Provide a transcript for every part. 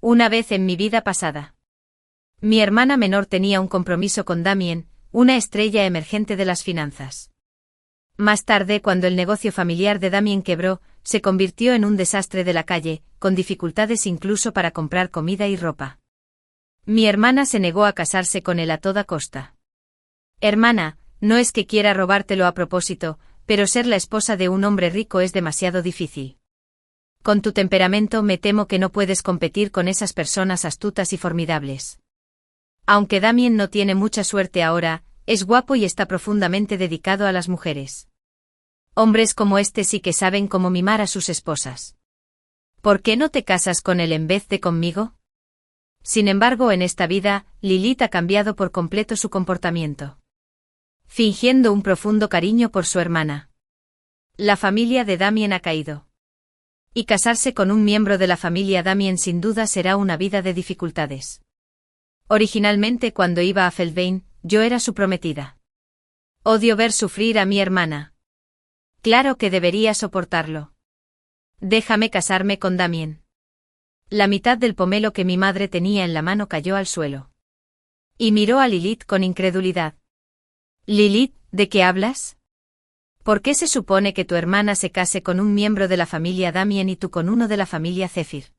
Una vez en mi vida pasada. Mi hermana menor tenía un compromiso con Damien, una estrella emergente de las finanzas. Más tarde, cuando el negocio familiar de Damien quebró, se convirtió en un desastre de la calle, con dificultades incluso para comprar comida y ropa. Mi hermana se negó a casarse con él a toda costa. Hermana, no es que quiera robártelo a propósito, pero ser la esposa de un hombre rico es demasiado difícil. Con tu temperamento me temo que no puedes competir con esas personas astutas y formidables. Aunque Damien no tiene mucha suerte ahora, es guapo y está profundamente dedicado a las mujeres. Hombres como este sí que saben cómo mimar a sus esposas. ¿Por qué no te casas con él en vez de conmigo? Sin embargo, en esta vida, Lilith ha cambiado por completo su comportamiento. Fingiendo un profundo cariño por su hermana. La familia de Damien ha caído. Y casarse con un miembro de la familia Damien sin duda será una vida de dificultades. Originalmente, cuando iba a Feldbane, yo era su prometida. Odio ver sufrir a mi hermana. Claro que debería soportarlo. Déjame casarme con Damien. La mitad del pomelo que mi madre tenía en la mano cayó al suelo. Y miró a Lilith con incredulidad. Lilith, ¿de qué hablas? ¿Por qué se supone que tu hermana se case con un miembro de la familia Damien y tú con uno de la familia Zephyr?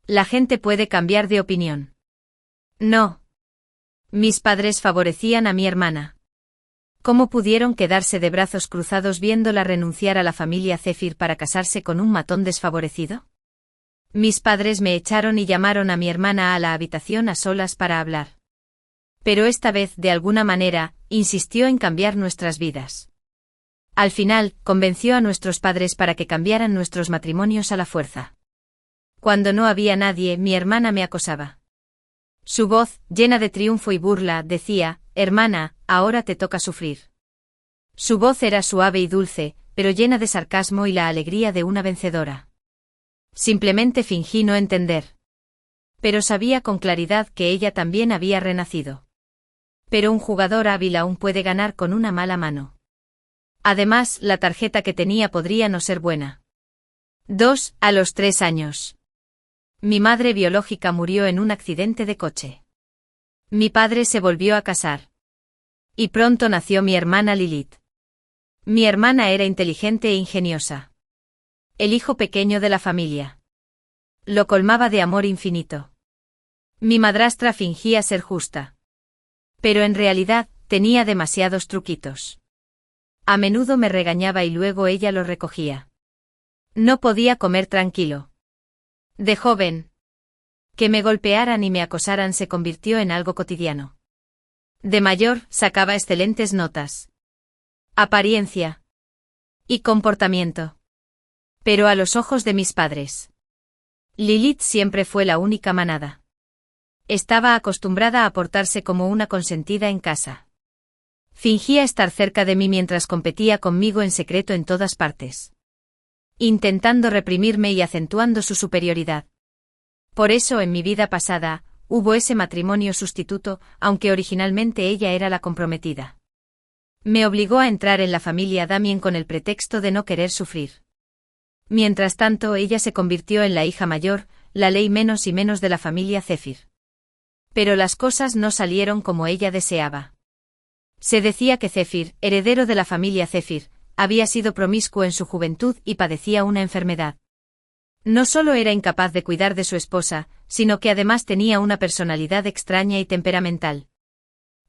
La gente puede cambiar de opinión. No. Mis padres favorecían a mi hermana. ¿Cómo pudieron quedarse de brazos cruzados viéndola renunciar a la familia Zephyr para casarse con un matón desfavorecido? Mis padres me echaron y llamaron a mi hermana a la habitación a solas para hablar. Pero esta vez, de alguna manera, insistió en cambiar nuestras vidas. Al final, convenció a nuestros padres para que cambiaran nuestros matrimonios a la fuerza. Cuando no había nadie, mi hermana me acosaba. Su voz, llena de triunfo y burla, decía: «Hermana, ahora te toca sufrir». Su voz era suave y dulce, pero llena de sarcasmo y la alegría de una vencedora. Simplemente fingí no entender. Pero sabía con claridad que ella también había renacido. Pero un jugador hábil aún puede ganar con una mala mano. Además, la tarjeta que tenía podría no ser buena. 2. A los 3 años. Mi madre biológica murió en un accidente de coche. Mi padre se volvió a casar. Y pronto nació mi hermana Lilith. Mi hermana era inteligente e ingeniosa. El hijo pequeño de la familia. Lo colmaba de amor infinito. Mi madrastra fingía ser justa. Pero en realidad, tenía demasiados truquitos. A menudo me regañaba y luego ella lo recogía. No podía comer tranquilo. De joven. Que me golpearan y me acosaran se convirtió en algo cotidiano. De mayor, sacaba excelentes notas. Apariencia. Y comportamiento. Pero a los ojos de mis padres. Lilith siempre fue la única manada. Estaba acostumbrada a portarse como una consentida en casa. Fingía estar cerca de mí mientras competía conmigo en secreto en todas partes. Intentando reprimirme y acentuando su superioridad. Por eso en mi vida pasada, hubo ese matrimonio sustituto, aunque originalmente ella era la comprometida. Me obligó a entrar en la familia Damien con el pretexto de no querer sufrir. Mientras tanto, ella se convirtió en la hija mayor, la ley menos y menos de la familia Zephyr. Pero las cosas no salieron como ella deseaba. Se decía que Zephyr, heredero de la familia Zephyr, había sido promiscuo en su juventud y padecía una enfermedad. No solo era incapaz de cuidar de su esposa, sino que además tenía una personalidad extraña y temperamental.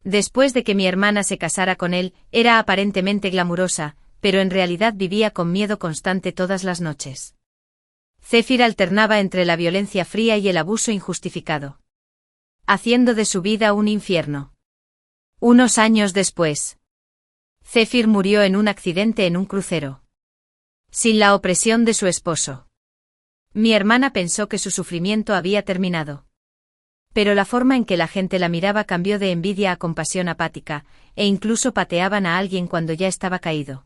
Después de que mi hermana se casara con él, era aparentemente glamurosa, pero en realidad vivía con miedo constante todas las noches. Zephyr alternaba entre la violencia fría y el abuso injustificado. Haciendo de su vida un infierno. Unos años después, Zephyr murió en un accidente en un crucero. Sin la opresión de su esposo. Mi hermana pensó que su sufrimiento había terminado. Pero la forma en que la gente la miraba cambió de envidia a compasión apática, e incluso pateaban a alguien cuando ya estaba caído.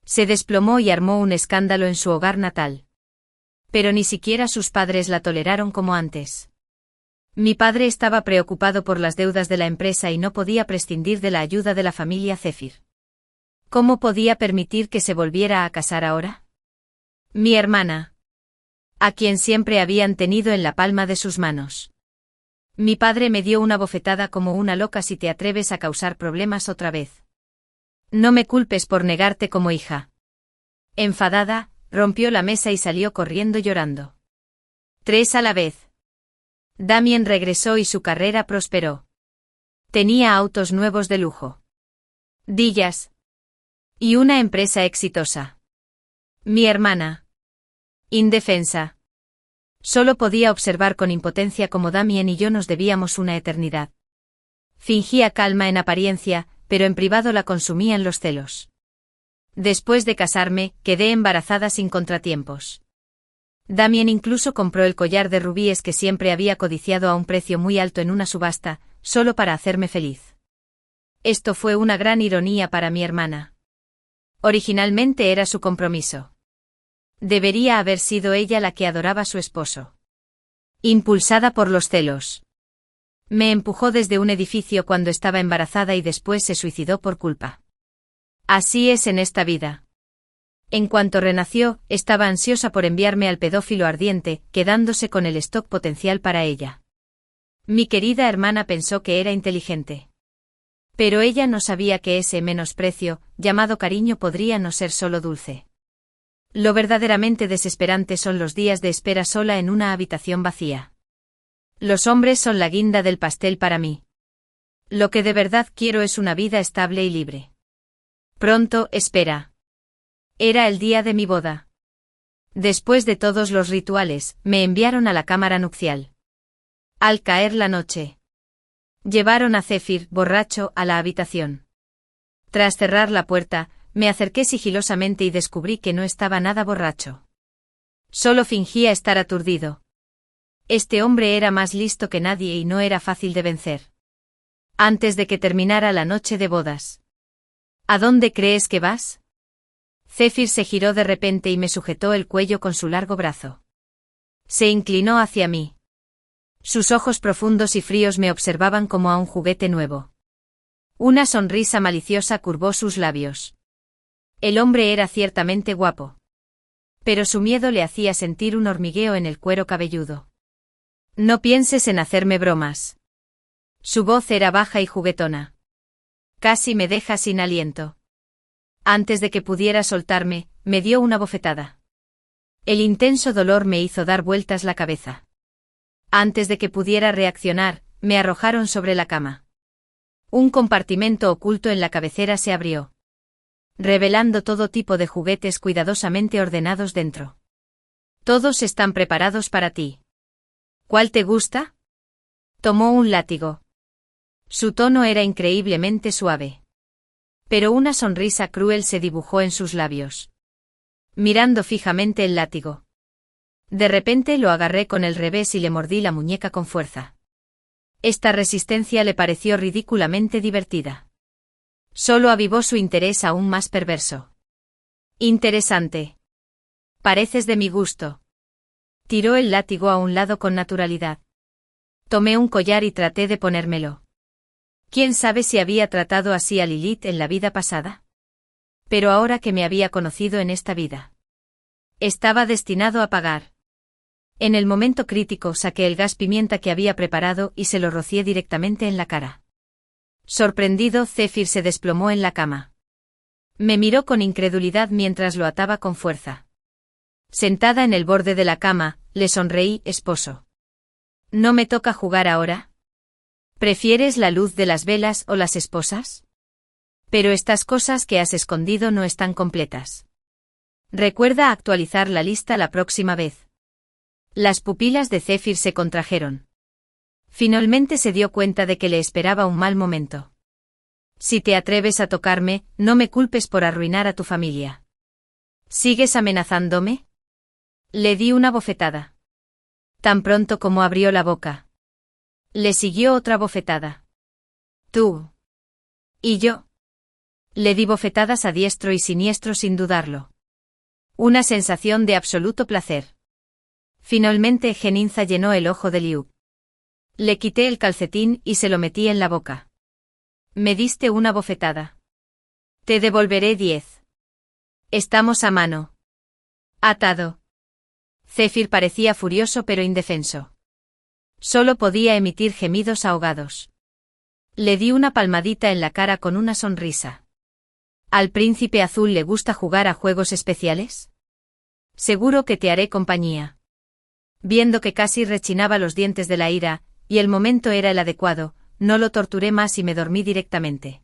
Se desplomó y armó un escándalo en su hogar natal. Pero ni siquiera sus padres la toleraron como antes. Mi padre estaba preocupado por las deudas de la empresa y no podía prescindir de la ayuda de la familia Zephyr. ¿Cómo podía permitir que se volviera a casar ahora? Mi hermana. a quien siempre habían tenido en la palma de sus manos. Mi padre me dio una bofetada como una loca si te atreves a causar problemas otra vez. No me culpes por negarte como hija. Enfadada, rompió la mesa y salió corriendo llorando. 3 a la vez. Damien regresó y su carrera prosperó. Tenía autos nuevos de lujo. Dillas. Y una empresa exitosa. Mi hermana. Indefensa. Solo podía observar con impotencia cómo Damien y yo nos debíamos una eternidad. Fingía calma en apariencia, pero en privado la consumían los celos. Después de casarme, quedé embarazada sin contratiempos. Damien incluso compró el collar de rubíes que siempre había codiciado a un precio muy alto en una subasta, solo para hacerme feliz. Esto fue una gran ironía para mi hermana. Originalmente era su compromiso. Debería haber sido ella la que adoraba a su esposo. Impulsada por los celos. Me empujó desde un edificio cuando estaba embarazada y después se suicidó por culpa. Así es en esta vida. En cuanto renació, estaba ansiosa por enviarme al pedófilo ardiente, quedándose con el stock potencial para ella. Mi querida hermana pensó que era inteligente. Pero ella no sabía que ese menosprecio, llamado cariño, podría no ser solo dulce. Lo verdaderamente desesperante son los días de espera sola en una habitación vacía. Los hombres son la guinda del pastel para mí. Lo que de verdad quiero es una vida estable y libre. Pronto, espera. Era el día de mi boda. Después de todos los rituales, me enviaron a la cámara nupcial. Al caer la noche, llevaron a Zephyr, borracho, a la habitación. Tras cerrar la puerta, me acerqué sigilosamente y descubrí que no estaba nada borracho. Solo fingía estar aturdido. Este hombre era más listo que nadie y no era fácil de vencer. Antes de que terminara la noche de bodas. ¿A dónde crees que vas? Zephyr se giró de repente y me sujetó el cuello con su largo brazo. Se inclinó hacia mí. Sus ojos profundos y fríos me observaban como a un juguete nuevo. Una sonrisa maliciosa curvó sus labios. El hombre era ciertamente guapo. Pero su miedo le hacía sentir un hormigueo en el cuero cabelludo. No pienses en hacerme bromas. Su voz era baja y juguetona. Casi me deja sin aliento. Antes de que pudiera soltarme, me dio una bofetada. El intenso dolor me hizo dar vueltas la cabeza. Antes de que pudiera reaccionar, me arrojaron sobre la cama. Un compartimento oculto en la cabecera se abrió, revelando todo tipo de juguetes cuidadosamente ordenados dentro. Todos están preparados para ti. ¿Cuál te gusta? Tomó un látigo. Su tono era increíblemente suave. Pero una sonrisa cruel se dibujó en sus labios. Mirando fijamente el látigo. De repente lo agarré con el revés y le mordí la muñeca con fuerza. Esta resistencia le pareció ridículamente divertida. Solo avivó su interés aún más perverso. Interesante. Pareces de mi gusto. Tiró el látigo a un lado con naturalidad. Tomé un collar y traté de ponérmelo. ¿Quién sabe si había tratado así a Lilith en la vida pasada? Pero ahora que me había conocido en esta vida, estaba destinado a pagar. En el momento crítico saqué el gas pimienta que había preparado y se lo rocié directamente en la cara. Sorprendido, Zephyr se desplomó en la cama. Me miró con incredulidad mientras lo ataba con fuerza. Sentada en el borde de la cama, le sonreí, esposo. ¿No me toca jugar ahora? ¿Prefieres la luz de las velas o las esposas? Pero estas cosas que has escondido no están completas. Recuerda actualizar la lista la próxima vez. Las pupilas de Zephyr se contrajeron. Finalmente se dio cuenta de que le esperaba un mal momento. Si te atreves a tocarme, no me culpes por arruinar a tu familia. ¿Sigues amenazándome? Le di una bofetada. Tan pronto como abrió la boca. Le siguió otra bofetada. Tú. ¿Y yo? Le di bofetadas a diestro y siniestro sin dudarlo. Una sensación de absoluto placer. Finalmente Geninza llenó el ojo de Liu. Le quité el calcetín y se lo metí en la boca. Me diste una bofetada. Te devolveré 10. Estamos a mano. Atado. Zephyr parecía furioso pero indefenso. Solo podía emitir gemidos ahogados. Le di una palmadita en la cara con una sonrisa. ¿Al príncipe azul le gusta jugar a juegos especiales? Seguro que te haré compañía. Viendo que casi rechinaba los dientes de la ira, y el momento era el adecuado, no lo torturé más y me dormí directamente.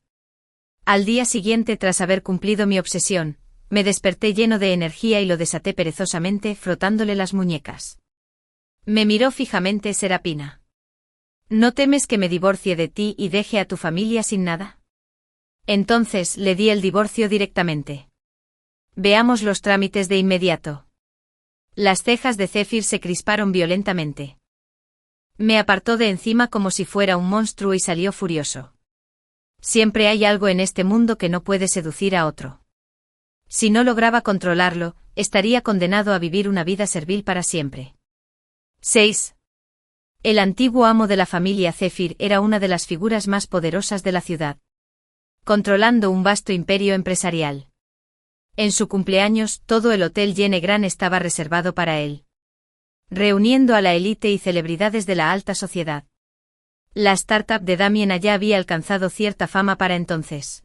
Al día siguiente, tras haber cumplido mi obsesión, me desperté lleno de energía y lo desaté perezosamente, frotándole las muñecas. Me miró fijamente Serapina. ¿No temes que me divorcie de ti y deje a tu familia sin nada? Entonces le di el divorcio directamente. Veamos los trámites de inmediato. Las cejas de Zephyr se crisparon violentamente. Me apartó de encima como si fuera un monstruo y salió furioso. Siempre hay algo en este mundo que no puede seducir a otro. Si no lograba controlarlo, estaría condenado a vivir una vida servil para siempre. 6. El antiguo amo de la familia Zephyr era una de las figuras más poderosas de la ciudad, controlando un vasto imperio empresarial. En su cumpleaños, todo el Hotel Gene Grand estaba reservado para él, reuniendo a la élite y celebridades de la alta sociedad. La startup de Damien ya había alcanzado cierta fama para entonces.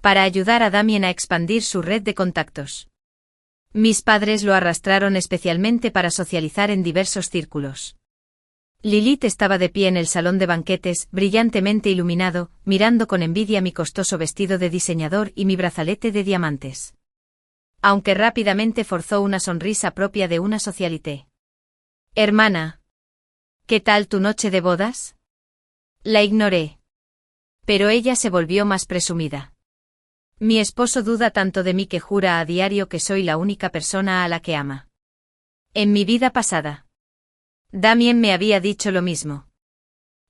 Para ayudar a Damien a expandir su red de contactos, mis padres lo arrastraron especialmente para socializar en diversos círculos. Lilith estaba de pie en el salón de banquetes, brillantemente iluminado, mirando con envidia mi costoso vestido de diseñador y mi brazalete de diamantes. Aunque rápidamente forzó una sonrisa propia de una socialité. Hermana, ¿qué tal tu noche de bodas? La ignoré. Pero ella se volvió más presumida. Mi esposo duda tanto de mí que jura a diario que soy la única persona a la que ama. En mi vida pasada, Damien me había dicho lo mismo.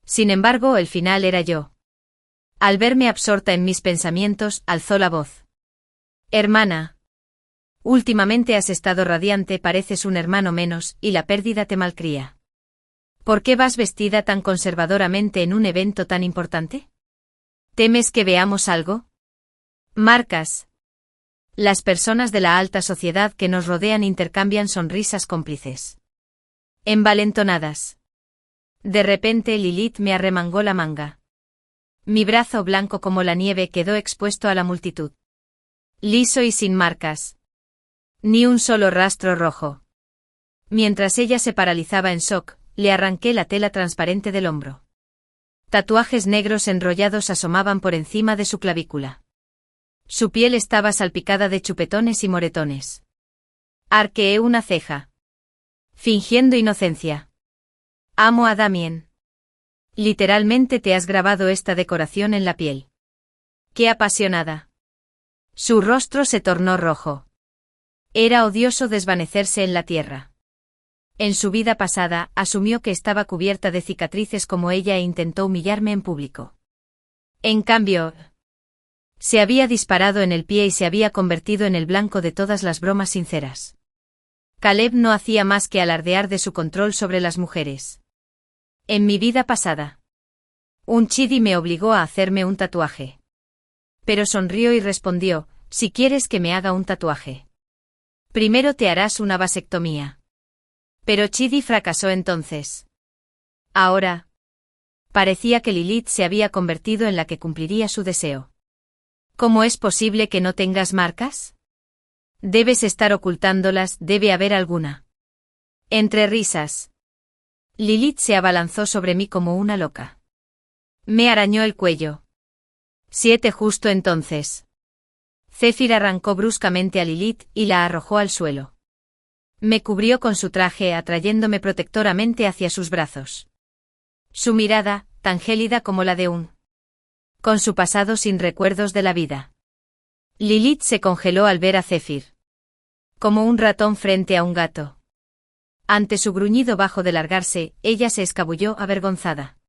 Sin embargo, el final era yo. Al verme absorta en mis pensamientos, alzó la voz. Hermana, últimamente has estado radiante, pareces un hermano menos, y la pérdida te malcría. ¿Por qué vas vestida tan conservadoramente en un evento tan importante? ¿Temes que veamos algo? Marcas. Las personas de la alta sociedad que nos rodean intercambian sonrisas cómplices. Envalentonadas. De repente Lilith me arremangó la manga. Mi brazo blanco como la nieve quedó expuesto a la multitud. Liso y sin marcas. Ni un solo rastro rojo. Mientras ella se paralizaba en shock, le arranqué la tela transparente del hombro. Tatuajes negros enrollados asomaban por encima de su clavícula. Su piel estaba salpicada de chupetones y moretones. Arqueé una ceja, fingiendo inocencia. Amo a Damien. Literalmente te has grabado esta decoración en la piel. ¡Qué apasionada! Su rostro se tornó rojo. Era odioso desvanecerse en la tierra. En su vida pasada, asumió que estaba cubierta de cicatrices como ella e intentó humillarme en público. En cambio, se había disparado en el pie y se había convertido en el blanco de todas las bromas sinceras. Caleb no hacía más que alardear de su control sobre las mujeres. En mi vida pasada, un chidi me obligó a hacerme un tatuaje. Pero sonrió y respondió, si quieres que me haga un tatuaje, primero te harás una vasectomía. Pero Chidi fracasó entonces. Ahora, parecía que Lilith se había convertido en la que cumpliría su deseo. ¿Cómo es posible que no tengas marcas? Debes estar ocultándolas, debe haber alguna. Entre risas, Lilith se abalanzó sobre mí como una loca. Me arañó el cuello. 7 justo entonces. Zephyr arrancó bruscamente a Lilith y la arrojó al suelo. Me cubrió con su traje atrayéndome protectoramente hacia sus brazos. Su mirada, tan gélida como la de un con su pasado sin recuerdos de la vida. Lilith se congeló al ver a Zephyr. Como un ratón frente a un gato. Ante su gruñido bajo de largarse, ella se escabulló avergonzada.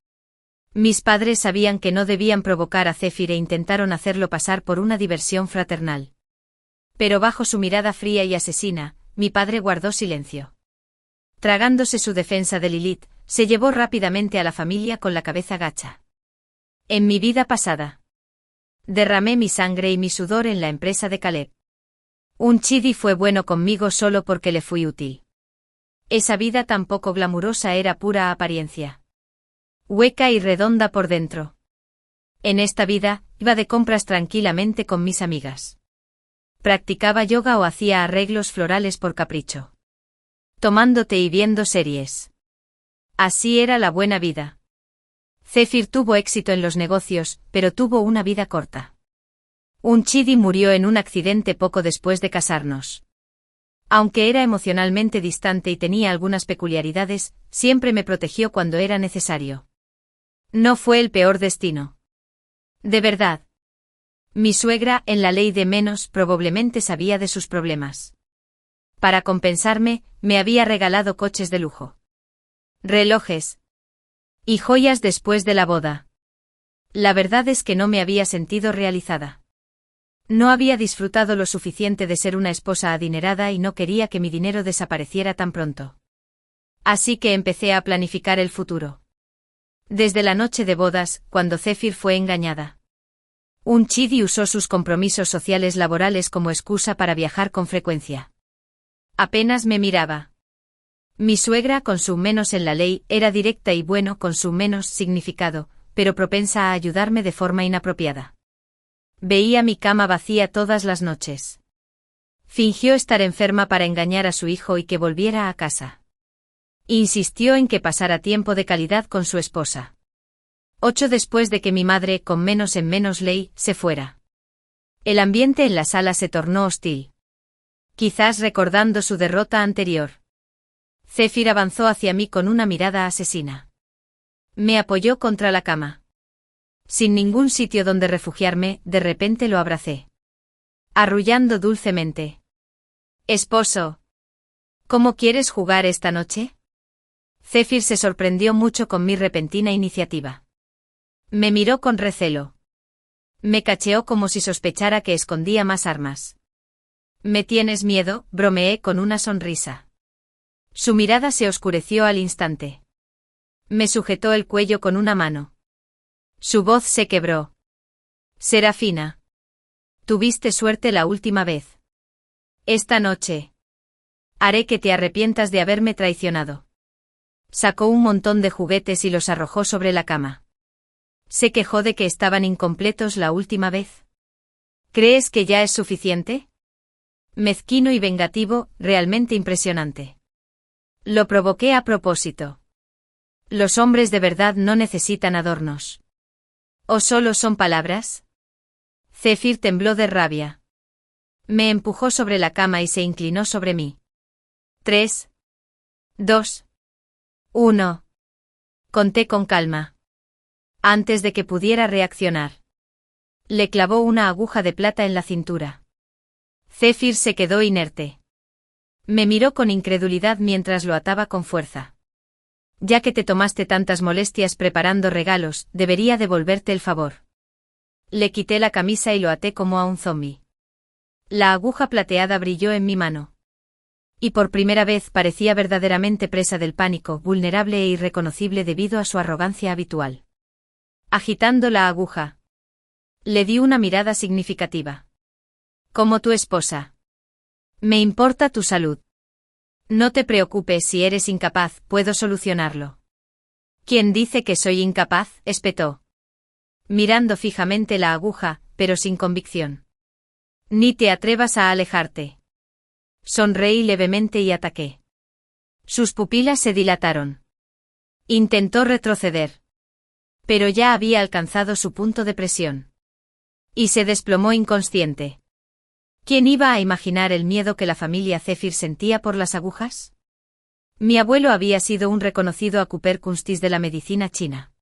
Mis padres sabían que no debían provocar a Zephyr e intentaron hacerlo pasar por una diversión fraternal. Pero bajo su mirada fría y asesina, mi padre guardó silencio. Tragándose su defensa de Lilith, se llevó rápidamente a la familia con la cabeza gacha. En mi vida pasada, derramé mi sangre y mi sudor en la empresa de Caleb. Un chidi fue bueno conmigo solo porque le fui útil. Esa vida tan poco glamurosa era pura apariencia. Hueca y redonda por dentro. En esta vida, iba de compras tranquilamente con mis amigas. Practicaba yoga o hacía arreglos florales por capricho. Tomando té y viendo series. Así era la buena vida. Zephyr tuvo éxito en los negocios, pero tuvo una vida corta. Chidi murió en un accidente poco después de casarnos. Aunque era emocionalmente distante y tenía algunas peculiaridades, siempre me protegió cuando era necesario. No fue el peor destino. De verdad. Mi suegra, en la ley de menos, probablemente sabía de sus problemas. Para compensarme, me había regalado coches de lujo, relojes y joyas después de la boda. La verdad es que no me había sentido realizada. No había disfrutado lo suficiente de ser una esposa adinerada y no quería que mi dinero desapareciera tan pronto. Así que empecé a planificar el futuro. Desde la noche de bodas, cuando Zephyr fue engañada. Chidi usó sus compromisos sociales laborales como excusa para viajar con frecuencia. Apenas me miraba. Mi suegra, con su menos en la ley, era directa y bueno con su menos significado, pero propensa a ayudarme de forma inapropiada. Veía mi cama vacía todas las noches. Fingió estar enferma para engañar a su hijo y que volviera a casa. Insistió en que pasara tiempo de calidad con su esposa. 8 después de que mi madre, con menos en menos ley, se fuera. El ambiente en la sala se tornó hostil. Quizás recordando su derrota anterior. Zephyr avanzó hacia mí con una mirada asesina. Me apoyó contra la cama. Sin ningún sitio donde refugiarme, de repente lo abracé. Arrullando dulcemente. Esposo. ¿Cómo quieres jugar esta noche? Zephyr se sorprendió mucho con mi repentina iniciativa. Me miró con recelo. Me cacheó como si sospechara que escondía más armas. ¿Me tienes miedo?, bromeé con una sonrisa. Su mirada se oscureció al instante. Me sujetó el cuello con una mano. Su voz se quebró. Serafina. Tuviste suerte la última vez. Esta noche. Haré que te arrepientas de haberme traicionado. Sacó un montón de juguetes y los arrojó sobre la cama. ¿Se quejó de que estaban incompletos la última vez? ¿Crees que ya es suficiente? Mezquino y vengativo, realmente impresionante. Lo provoqué a propósito. Los hombres de verdad no necesitan adornos. ¿O solo son palabras? Zephyr tembló de rabia. Me empujó sobre la cama y se inclinó sobre mí. 3, 2, 1. Conté con calma. Antes de que pudiera reaccionar. Le clavó una aguja de plata en la cintura. Zephyr se quedó inerte. Me miró con incredulidad mientras lo ataba con fuerza. Ya que te tomaste tantas molestias preparando regalos, debería devolverte el favor. Le quité la camisa y lo até como a un zombi. La aguja plateada brilló en mi mano. Y por primera vez parecía verdaderamente presa del pánico, vulnerable e irreconocible debido a su arrogancia habitual. Agitando la aguja. Le di una mirada significativa. Como tu esposa. Me importa tu salud. No te preocupes si eres incapaz, puedo solucionarlo. ¿Quién dice que soy incapaz?, espetó. Mirando fijamente la aguja, pero sin convicción. Ni te atrevas a alejarte. Sonreí levemente y ataqué. Sus pupilas se dilataron. Intentó retroceder. Pero ya había alcanzado su punto de presión. Y se desplomó inconsciente. ¿Quién iba a imaginar el miedo que la familia Zephyr sentía por las agujas? Mi abuelo había sido un reconocido acupercunstís de la medicina china.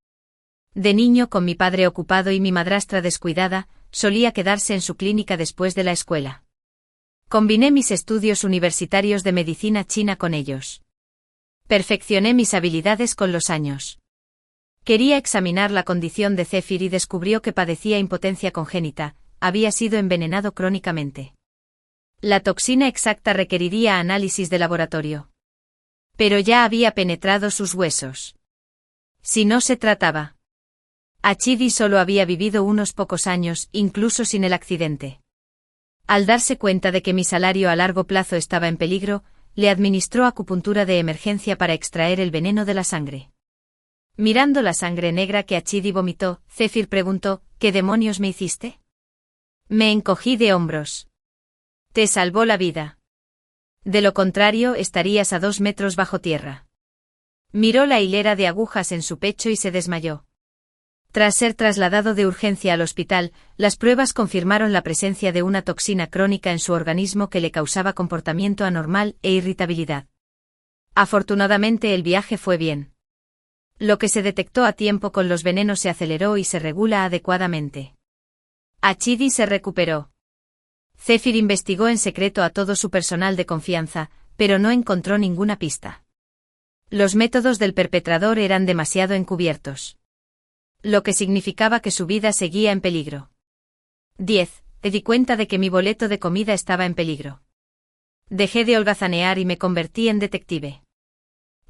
De niño, con mi padre ocupado y mi madrastra descuidada, solía quedarse en su clínica después de la escuela. Combiné mis estudios universitarios de medicina china con ellos. Perfeccioné mis habilidades con los años. Quería examinar la condición de Zephyr y descubrió que padecía impotencia congénita. Había sido envenenado crónicamente. La toxina exacta requeriría análisis de laboratorio. Pero ya había penetrado sus huesos. Si no se trataba. Chidi solo había vivido unos pocos años, incluso sin el accidente. Al darse cuenta de que mi salario a largo plazo estaba en peligro, le administró acupuntura de emergencia para extraer el veneno de la sangre. Mirando la sangre negra que Achidi vomitó, Zephyr preguntó, ¿qué demonios me hiciste? Me encogí de hombros. Te salvó la vida. De lo contrario estarías a 2 metros bajo tierra. Miró la hilera de agujas en su pecho y se desmayó. Tras ser trasladado de urgencia al hospital, las pruebas confirmaron la presencia de una toxina crónica en su organismo que le causaba comportamiento anormal e irritabilidad. Afortunadamente el viaje fue bien. Lo que se detectó a tiempo con los venenos se aceleró y se regula adecuadamente. Achidi se recuperó. Zephyr investigó en secreto a todo su personal de confianza, pero no encontró ninguna pista. Los métodos del perpetrador eran demasiado encubiertos. Lo que significaba que su vida seguía en peligro. 10. Me di cuenta de que mi boleto de comida estaba en peligro. Dejé de holgazanear y me convertí en detective.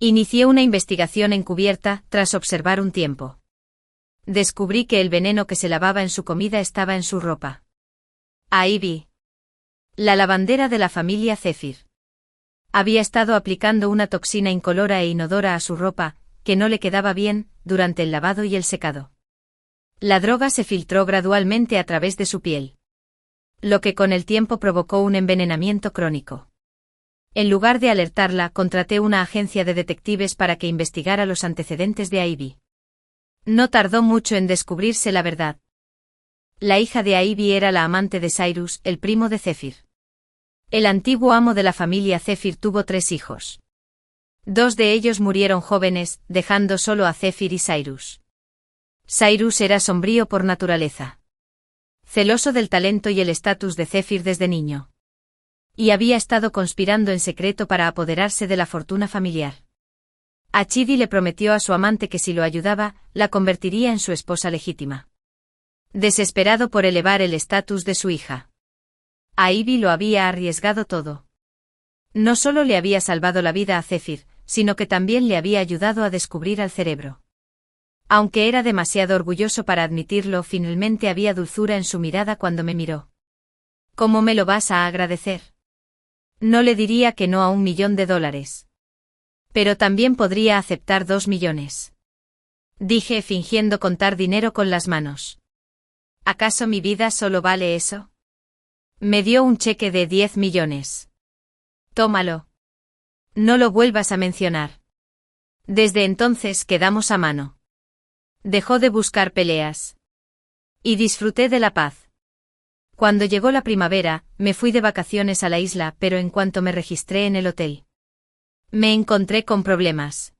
Inicié una investigación encubierta, tras observar un tiempo. Descubrí que el veneno que se lavaba en su comida estaba en su ropa. Ahí vi. La lavandera de la familia Zephyr. Había estado aplicando una toxina incolora e inodora a su ropa, que no le quedaba bien, durante el lavado y el secado. La droga se filtró gradualmente a través de su piel. Lo que con el tiempo provocó un envenenamiento crónico. En lugar de alertarla, contraté una agencia de detectives para que investigara los antecedentes de Ivy. No tardó mucho en descubrirse la verdad. La hija de Ivy era la amante de Cyrus, el primo de Zephyr. El antiguo amo de la familia Zephyr tuvo 3 hijos. 2 de ellos murieron jóvenes, dejando solo a Zephyr y Cyrus. Cyrus era sombrío por naturaleza. Celoso del talento y el estatus de Zephyr desde niño. Y había estado conspirando en secreto para apoderarse de la fortuna familiar. Achidi le prometió a su amante que si lo ayudaba, la convertiría en su esposa legítima. Desesperado por elevar el estatus de su hija. Ivy lo había arriesgado todo. No solo le había salvado la vida a Zephyr, sino que también le había ayudado a descubrir al cerebro. Aunque era demasiado orgulloso para admitirlo, finalmente había dulzura en su mirada cuando me miró. ¿Cómo me lo vas a agradecer? No le diría que no a $1.000.000. Pero también podría aceptar 2 millones. Dije fingiendo contar dinero con las manos. ¿Acaso mi vida solo vale eso? Me dio un cheque de 10 millones. Tómalo. No lo vuelvas a mencionar. Desde entonces quedamos a mano. Dejó de buscar peleas. Y disfruté de la paz. Cuando llegó la primavera, me fui de vacaciones a la isla, pero en cuanto me registré en el hotel, me encontré con problemas.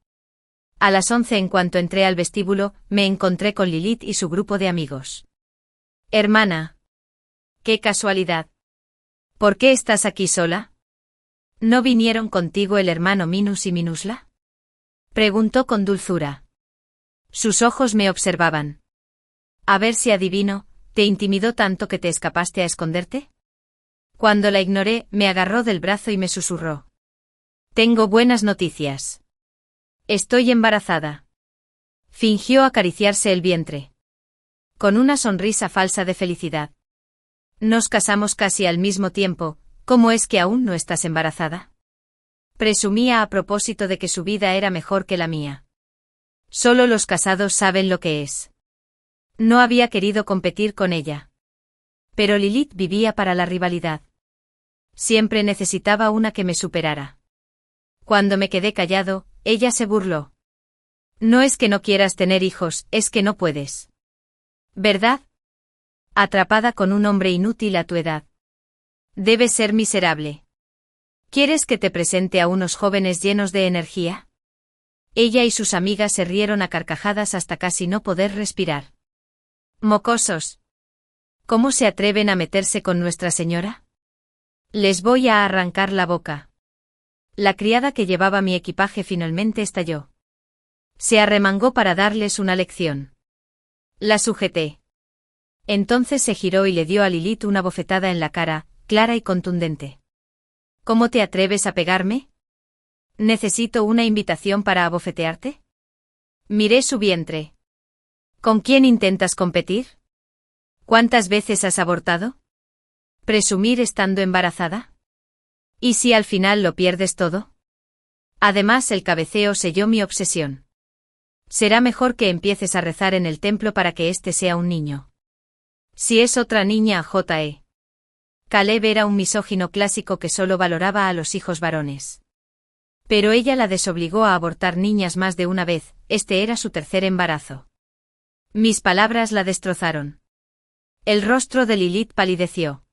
A las 11 en cuanto entré al vestíbulo, me encontré con Lilith y su grupo de amigos. Hermana. ¡Qué casualidad! ¿Por qué estás aquí sola? ¿No vinieron contigo el hermano Minus y Minusla? Preguntó con dulzura. Sus ojos me observaban. A ver si adivino, ¿te intimidó tanto que te escapaste a esconderte? Cuando la ignoré, me agarró del brazo y me susurró. Tengo buenas noticias. Estoy embarazada. Fingió acariciarse el vientre. Con una sonrisa falsa de felicidad. Nos casamos casi al mismo tiempo, ¿cómo es que aún no estás embarazada? Presumía a propósito de que su vida era mejor que la mía. Solo los casados saben lo que es. No había querido competir con ella. Pero Lilith vivía para la rivalidad. Siempre necesitaba una que me superara. Cuando me quedé callado, ella se burló. No es que no quieras tener hijos, es que no puedes. ¿Verdad? Atrapada con un hombre inútil a tu edad. Debes ser miserable. ¿Quieres que te presente a unos jóvenes llenos de energía? Ella y sus amigas se rieron a carcajadas hasta casi no poder respirar. Mocosos. ¿Cómo se atreven a meterse con Nuestra Señora? Les voy a arrancar la boca. La criada que llevaba mi equipaje finalmente estalló. Se arremangó para darles una lección. La sujeté. Entonces se giró y le dio a Lilith una bofetada en la cara, clara y contundente. ¿Cómo te atreves a pegarme? ¿Necesito una invitación para abofetearte? Miré su vientre. ¿Con quién intentas competir? ¿Cuántas veces has abortado? ¿Presumir estando embarazada? ¿Y si al final lo pierdes todo? Además, el cabeceo selló mi obsesión. Será mejor que empieces a rezar en el templo para que este sea un niño. Si es otra niña, J.E. Caleb era un misógino clásico que solo valoraba a los hijos varones. Pero ella la desobligó a abortar niñas más de una vez, este era su tercer embarazo. Mis palabras la destrozaron. El rostro de Lilith palideció.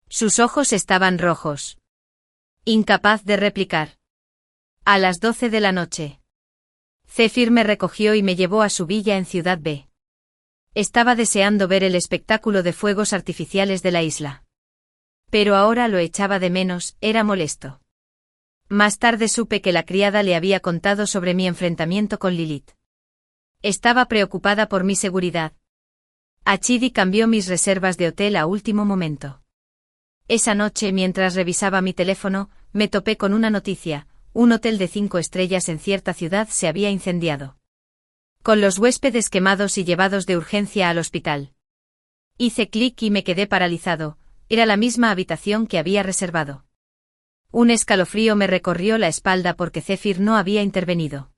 Sus ojos estaban rojos. Incapaz de replicar. A las 12 de la noche. Zephyr me recogió y me llevó a su villa en Ciudad B. Estaba deseando ver el espectáculo de fuegos artificiales de la isla. Pero ahora lo echaba de menos, era molesto. Más tarde supe que la criada le había contado sobre mi enfrentamiento con Lilith. Estaba preocupada por mi seguridad. Achidi cambió mis reservas de hotel a último momento. Esa noche, mientras revisaba mi teléfono, me topé con una noticia: un hotel de 5 estrellas en cierta ciudad se había incendiado. Con los huéspedes quemados y llevados de urgencia al hospital. Hice clic y me quedé paralizado, era la misma habitación que había reservado. Un escalofrío me recorrió la espalda porque Zephyr no había intervenido.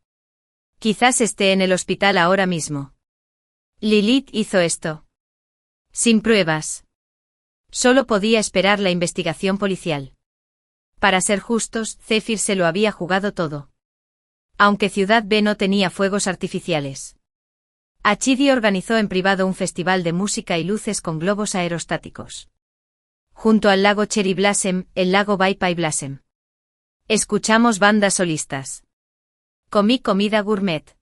Quizás esté en el hospital ahora mismo. Lilith hizo esto. Sin pruebas. Solo podía esperar la investigación policial. Para ser justos, Zephyr se lo había jugado todo. Aunque Ciudad B no tenía fuegos artificiales. Achidi organizó en privado un festival de música y luces con globos aerostáticos. Junto al lago Cherry Blossom, el lago Bai Blossom. Escuchamos bandas solistas. Comí comida gourmet.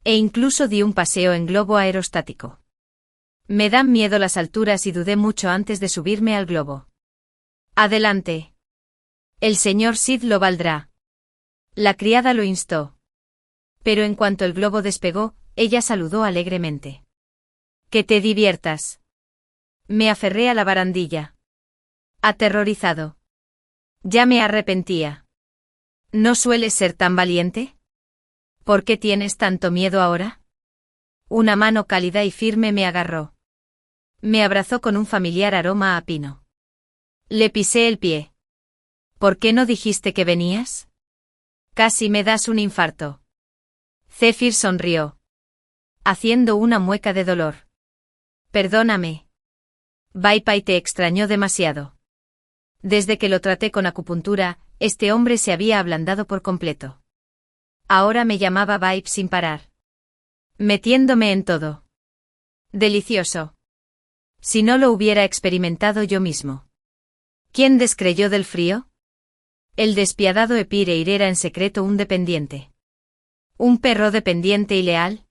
E incluso di un paseo en globo aerostático. Me dan miedo las alturas y dudé mucho antes de subirme al globo. Adelante. El señor Sid lo valdrá. La criada lo instó. Pero en cuanto el globo despegó, ella saludó alegremente. Que te diviertas. Me aferré a la barandilla. Aterrorizado. Ya me arrepentía. ¿No sueles ser tan valiente? ¿Por qué tienes tanto miedo ahora? Una mano cálida y firme me agarró. Me abrazó con un familiar aroma a pino. Le pisé el pie. ¿Por qué no dijiste que venías? Casi me das un infarto. Zephyr sonrió. Haciendo una mueca de dolor. Perdóname. Bai te extrañó demasiado. Desde que lo traté con acupuntura, este hombre se había ablandado por completo. Ahora me llamaba Bai sin parar. Metiéndome en todo. Delicioso. Si no lo hubiera experimentado yo mismo. ¿Quién descreyó del frío? El despiadado Epireir era en secreto un dependiente. ¿Un perro dependiente y leal?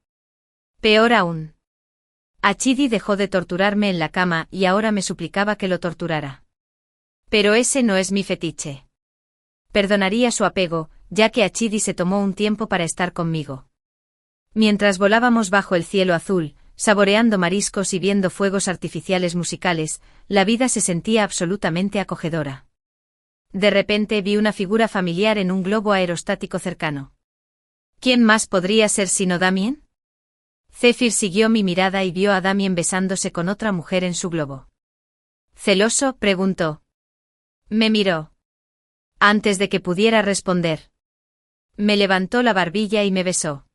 Peor aún. Achidi dejó de torturarme en la cama y ahora me suplicaba que lo torturara. Pero ese no es mi fetiche. Perdonaría su apego, ya que Achidi se tomó un tiempo para estar conmigo. Mientras volábamos bajo el cielo azul, saboreando mariscos y viendo fuegos artificiales musicales, la vida se sentía absolutamente acogedora. De repente vi una figura familiar en un globo aerostático cercano. ¿Quién más podría ser sino Damien? Zephyr siguió mi mirada y vio a Damien besándose con otra mujer en su globo. ¿Celoso?, preguntó. Me miró. Antes de que pudiera responder. Me levantó la barbilla y me besó.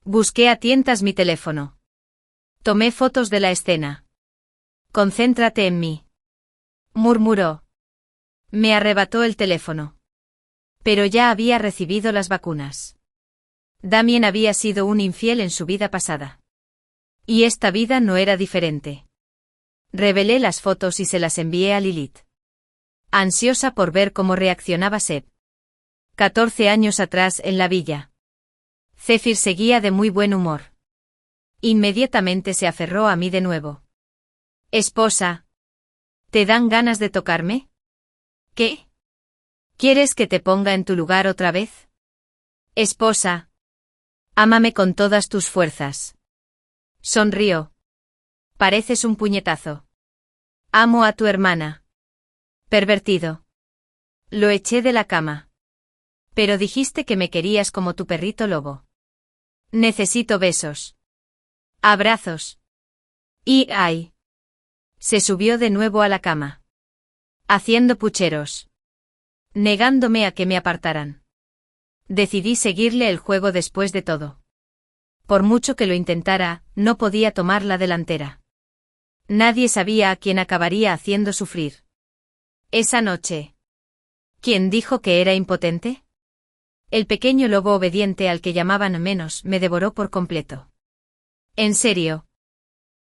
Busqué a tientas mi teléfono. Tomé fotos de la escena. Concéntrate en mí. Murmuró. Me arrebató el teléfono. Pero ya había recibido las vacunas. Damien había sido un infiel en su vida pasada. Y esta vida no era diferente. Revelé las fotos y se las envié a Lilith. Ansiosa por ver cómo reaccionaba Seb. 14 años atrás en la villa. Zephyr seguía de muy buen humor. Inmediatamente se aferró a mí de nuevo. Esposa. ¿Te dan ganas de tocarme? ¿Qué? ¿Quieres que te ponga en tu lugar otra vez? Esposa. Ámame con todas tus fuerzas. Sonrió. Pareces un puñetazo. Amo a tu hermana. Pervertido. Lo eché de la cama. Pero dijiste que me querías como tu perrito lobo. Necesito besos. Abrazos. Y ¡ay! Se subió de nuevo a la cama. Haciendo pucheros. negándome a que me apartaran. Decidí seguirle el juego después de todo. Por mucho que lo intentara, no podía tomar la delantera. Nadie sabía a quién acabaría haciendo sufrir. Esa noche. ¿Quién dijo que era impotente? El pequeño lobo obediente al que llamaban Menos me devoró por completo. En serio.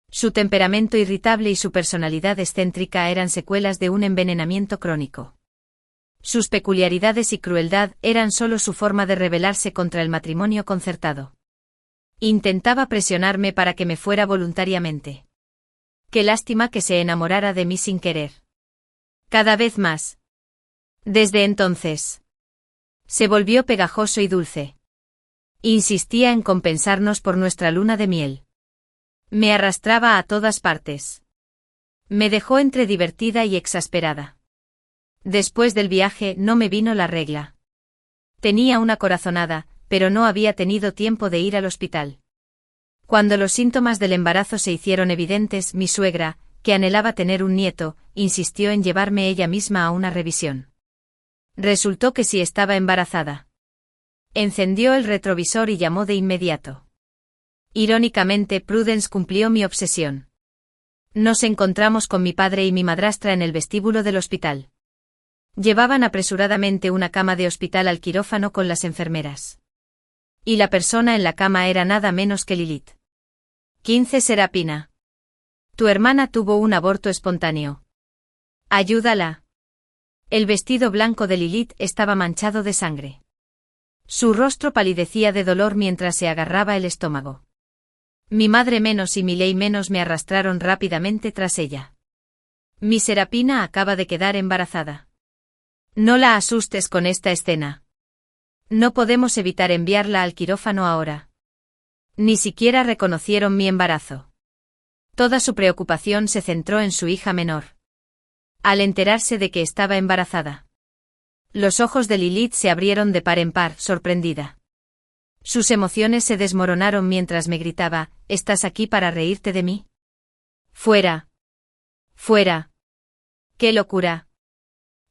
Su temperamento irritable y su personalidad excéntrica eran secuelas de un envenenamiento crónico. Sus peculiaridades y crueldad eran solo su forma de rebelarse contra el matrimonio concertado. Intentaba presionarme para que me fuera voluntariamente. Qué lástima que se enamorara de mí sin querer. Cada vez más. Desde entonces. Se volvió pegajoso y dulce. Insistía en compensarnos por nuestra luna de miel. Me arrastraba a todas partes. Me dejó entre divertida y exasperada. Después del viaje no me vino la regla. Tenía una corazonada, pero no había tenido tiempo de ir al hospital. Cuando los síntomas del embarazo se hicieron evidentes, mi suegra, que anhelaba tener un nieto, insistió en llevarme ella misma a una revisión. Resultó que sí estaba embarazada. Encendió el retrovisor y llamó de inmediato. Irónicamente, Prudence cumplió mi obsesión. Nos encontramos con mi padre y mi madrastra en el vestíbulo del hospital. Llevaban apresuradamente una cama de hospital al quirófano con las enfermeras. Y la persona en la cama era nada menos que Lilith. 15 Serapina. Tu hermana tuvo un aborto espontáneo. Ayúdala. El vestido blanco de Lilith estaba manchado de sangre. Su rostro palidecía de dolor mientras se agarraba el estómago. Mi madre Menos y mi ley Menos me arrastraron rápidamente tras ella. Mi Serapina acaba de quedar embarazada. No la asustes con esta escena. No podemos evitar enviarla al quirófano ahora. Ni siquiera reconocieron mi embarazo. Toda su preocupación se centró en su hija menor. Al enterarse de que estaba embarazada, los ojos de Lilith se abrieron de par en par, sorprendida. Sus emociones se desmoronaron mientras me gritaba: ¿Estás aquí para reírte de mí? ¡Fuera! ¡Fuera! ¡Qué locura!,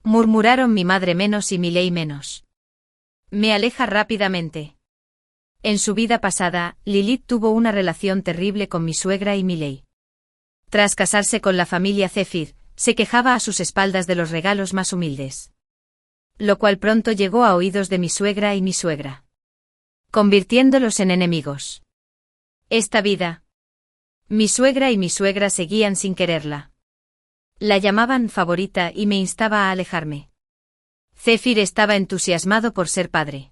murmuraron mi madre Menos y mi ley Menos. Me aleja rápidamente. En su vida pasada, Lilith tuvo una relación terrible con mi suegra y mi ley. Tras casarse con la familia Zephyr, se quejaba a sus espaldas de los regalos más humildes. Lo cual pronto llegó a oídos de mi suegra y mi suegra, convirtiéndolos en enemigos. Esta vida. Mi suegra y mi suegra seguían sin quererla. La llamaban favorita y me instaba a alejarme. Zephyr estaba entusiasmado por ser padre.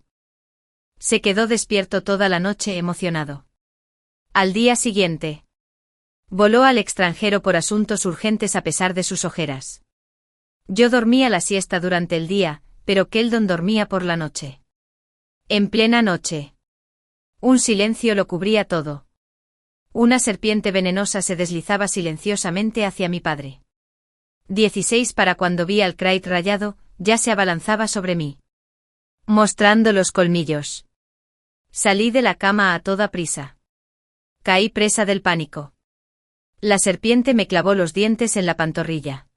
Se quedó despierto toda la noche emocionado. Al día siguiente, voló al extranjero por asuntos urgentes a pesar de sus ojeras. Yo dormía la siesta durante el día, pero Keldon dormía por la noche. En plena noche. Un silencio lo cubría todo. Una serpiente venenosa se deslizaba silenciosamente hacia mi padre. 16 para cuando vi al Krayt rayado, ya se abalanzaba sobre mí, mostrando los colmillos. Salí de la cama a toda prisa. Caí presa del pánico. La serpiente me clavó los dientes en la pantorrilla.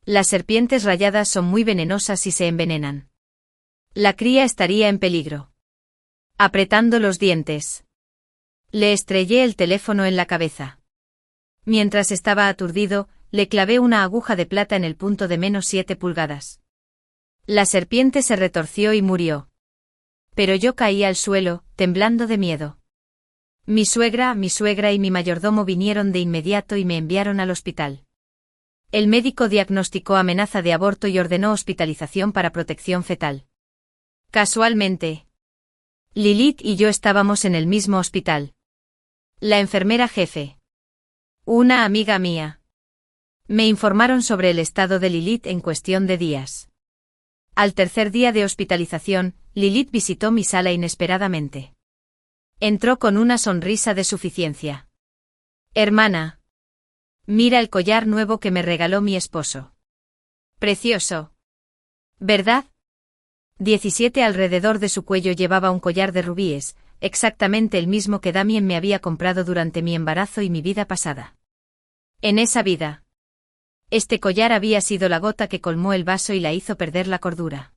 Las serpientes rayadas son muy venenosas y se envenenan. La cría estaría en peligro. Apretando los dientes, le estrellé el teléfono en la cabeza. Mientras estaba aturdido, le clavé una aguja de plata en el punto de -7 pulgadas. La serpiente se retorció y murió. Pero yo caí al suelo, temblando de miedo. Mi suegra y mi mayordomo vinieron de inmediato y me enviaron al hospital. El médico diagnosticó amenaza de aborto y ordenó hospitalización para protección fetal. Casualmente, Lilith y yo estábamos en el mismo hospital. La enfermera jefe, una amiga mía, me informaron sobre el estado de Lilith en cuestión de días. Al tercer día de hospitalización, Lilith visitó mi sala inesperadamente. Entró con una sonrisa de suficiencia. Hermana, mira el collar nuevo que me regaló mi esposo. Precioso, ¿verdad? 17 alrededor de su cuello llevaba un collar de rubíes, exactamente el mismo que Damien me había comprado durante mi embarazo y mi vida pasada. En esa vida, este collar había sido la gota que colmó el vaso y la hizo perder la cordura.